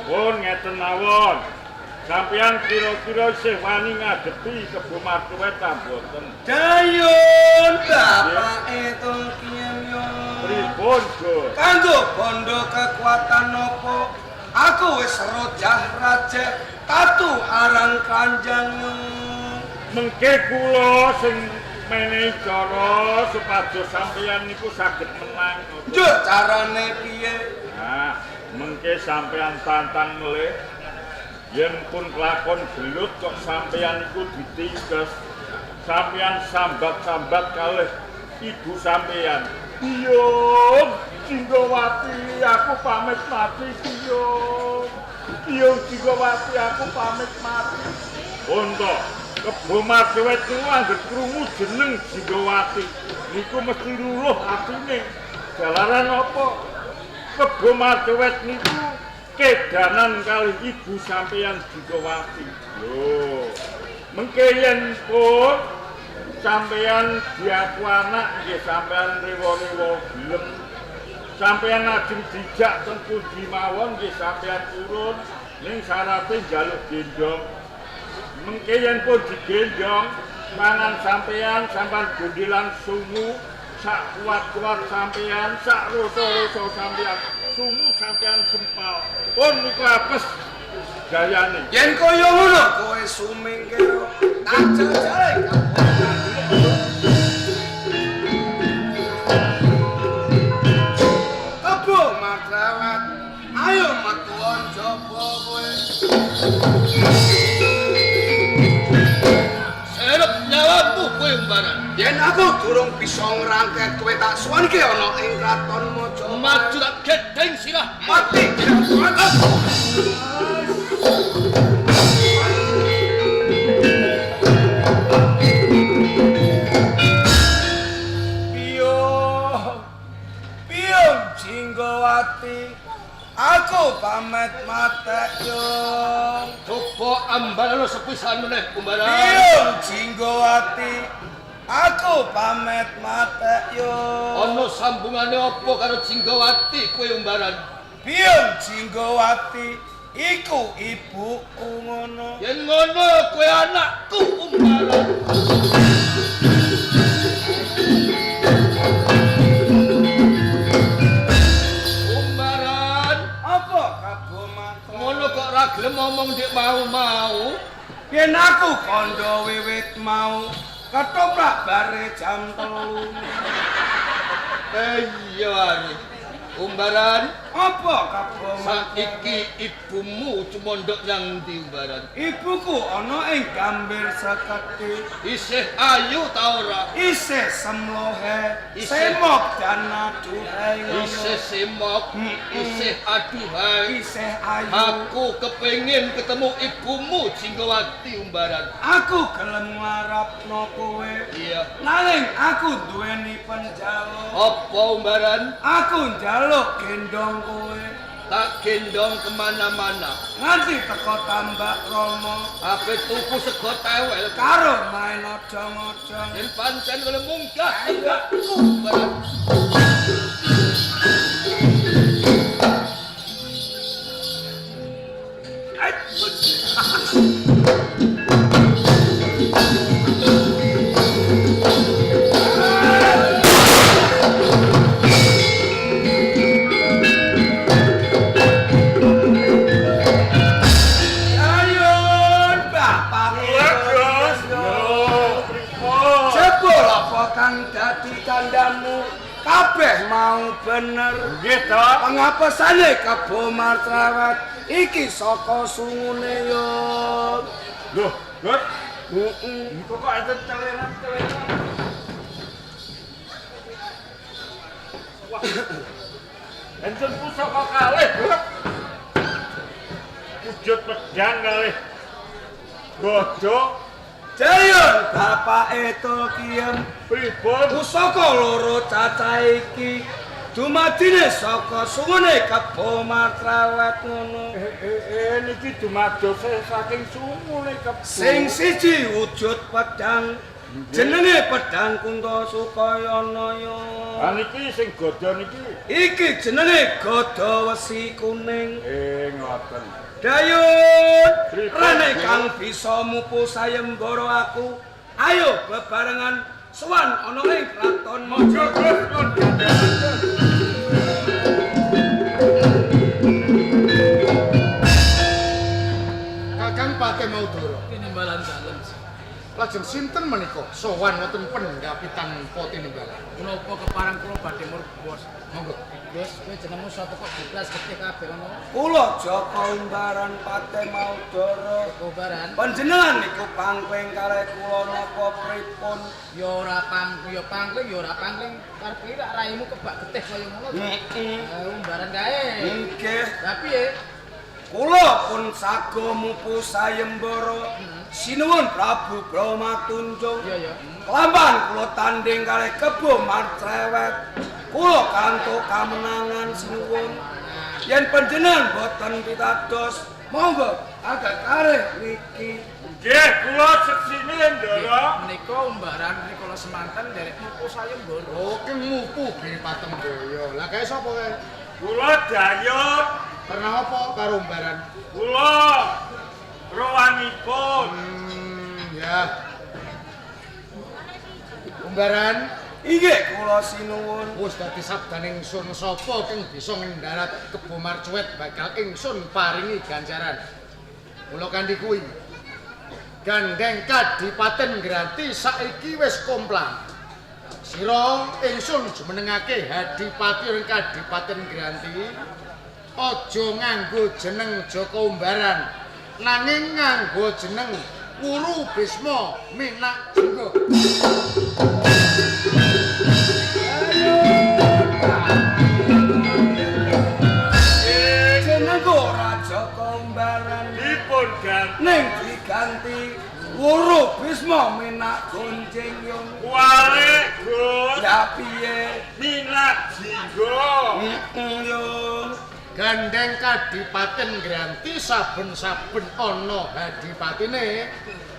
Oh, ngeten mawon. Sampeyan kira-kira isih wani ngadepi Kebo Martawati ta mboten? Dayun bapake Tulkien yo. Pripun, Gus? Kanggo bondo kekuatan nopo? Aku wis rojah raja tatu arang kanjang yo. Mengke kula sing menehi cara supados sampeyan niku saged menang. Yo carane piye? Nah, mengke sampeyan tantang melih yen pun kelakon gelut kok sampeyan niku ditingkes. Sampeyan sambat-sambat kalih ibu sampeyan. Biyung Jinggawati aku pamit mati Biyung. Biyung Jinggawati aku pamit mati. Untuk Kebo Martawati niku anggere krungu jeneng Jinggawati niku mesti luluh atine. Jalaran apa? Kebo Martawati niku kedanan kalih ibu sampeyan Jinggawati. Lho, mengke yen pun sampeyan diaku anak nggih sampeyan rewa-rewa gelem. Sampeyan ajeng dijak teng pundi mawon nggih sampeyan turun ning syaratè njaluk gendong. Mengke yen pun digendong mangan sampeyan sampeyan gondelan sungu sak kuat-kuat sampeyan sak rasa-rasa sampeyan sungu sampeyan sempal. Pun niku apes gayane. Yen kaya ngono kowe sumingke tak jajal Kebo Martawati ayo metu njaba kowe. Serep nyawamu kowe umbaran. Yen aku durung bisa ngrangket kowe tak suwanke ana ing kraton Majapahit. Maju tak gedeng sirah. Mati Biyung Jinggawati aku pamit matek yo. Coba ambaran sepisan meneh umbaran. Biyung Jinggawati aku pamit matek yo. Ana sambungane apa karo Jinggawati kowe umbaran? Biyung Jinggawati iku ibuku ngono. Yen ngono kowe anakku umbaran. Umbaran, Apa Kebo Martawati? ngono kok ora gelem ngomong dik mau-mau. Yen aku kandha wiwit mau ketoprak bare jam 3. Iya wani. Umbaran, Apa Kebo Martawati? saiki ibumu cumondhok nyang ndi umbaran? Ibuku ana ing Gambir Seketi. Isih ayu ta ora? Isih semlohe, Isih. semok dan aduhai ngono. Isih semok, isih aduhai. Isih ayu. Aku kepengin ketemu ibumu Jinggawati umbaran. Aku gelem ngarepno kowe. Iya. Nanging aku duweni penjaluk. Apa umbaran? Aku njaluk gendong kowe Tak gendong kemana-mana. nganti teko Tambak Rama Ape tuku sego tewel. karo main odong-odong. Yen pancen oleh munggah enggakku umbaran. Ayun bapak Gus, jebul apa kang dadi kandhamu kabeh mau bener. nggih to. Pangapesane Kebo Martawati Iki saka sungune yo. Loh, Gur. Heeh. Ini kok enten celeran-celeran. Wah. Enten pusaka kalih, Gur. Wujud pedang kalih. Godhong Jaya bapake Tolkien pripun? pusaka loro cacahe iki dumadine saka sungune Kebo Martrawet ngono. Niki dumados saking sungune kebo. Sing siji wujud pedang jenenge pedang Kunto Sukayanaya. Niki sing godha niki. Iki jenenge Gada Wesi Kuning. Ngoten. Dayun, rene kang bisa mupu sayembara aku. Ayo bebarengan sowan ana ing kraton Majagot. Kakang Pate Maudara. Tinimbalan dalem. Lajeng sinten menika sowan wonten pendhapitan Patinimbalan? Menapa keparang kula badhe murbos. Monggo. Gus, kowe jenengmu sapa kok jeblas getih kabeh ngono? Kula Jaka Umbaran Pate Maudara. Kobaran. Panjenengan niku pangling kalih kula napa pripun? Ya ora pangling, ya ora pangling. Karepe rak raimu kebak getih kaya ngono. Umbaran kae. Nggih, Lah piye? kula pun sago mupu sayembara. Sinuwun Prabu Brahmatunjung. Iya ya. Lamban kula tanding kalih Kebo Martrawet. Kula kantuk kamenangan sinuwun. Yen panjenengan boten pitados, monggo agak kalih niki. Nggih, kula seksine Ndara. Menika umbaran rikala semanten derek mupu sayembara. Oh, keng mupu Giri Patemboyo. Lah kae sapa kae? Kula Dayut. Pernah apa karo umbaran? Kula rowanipun. Ya. Umbaran Inggih kula sinuwun. wis dadi sabdaning ingsun sapa kang bisa ngendarat Kebo Marcuet bakal ingsun paringi ganjaran. Mula kanthi kuwi Gandeng Kadipaten Granti saiki wis komplang. Sira ingsun jumenengake Hadipati ing Kadipaten Granti aja nganggo jeneng Joko Umbaran nanging nganggo jeneng Wuru Bisma Minak Jingga. Jenengku ora Jaka Umbaran. Dipun ganti. Ning diganti Wuru Bisma Minak Gonjing Yung. Wale Gus. Ya piye? Minak Jingga. Yung. Gandeng Kadipaten Granti saben-saben ana hadipatine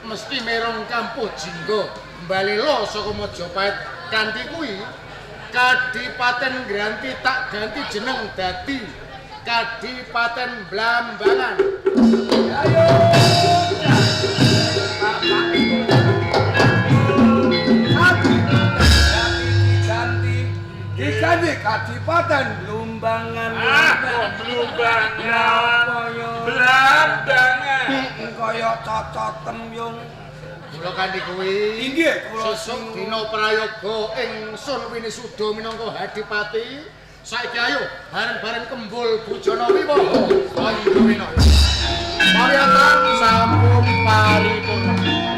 mesti merong kampuh Jingga mbalela saka Majapahit. Kanthi kuwi Kadipaten Granti tak ganti jeneng dadi Kadipaten Blambangan. Ayo. Diganti Kadipaten Blambangan. Blumbangan. Blambangan. Kaya cocotem yung. Mula kanthi kuwi Inggih kula sesuk dina prayoga ingsun winisuda minangka hadipati. Saiki ayo bareng-bareng kembul bujana wiwaha Pandrawina. Paryatan sampun paripurna.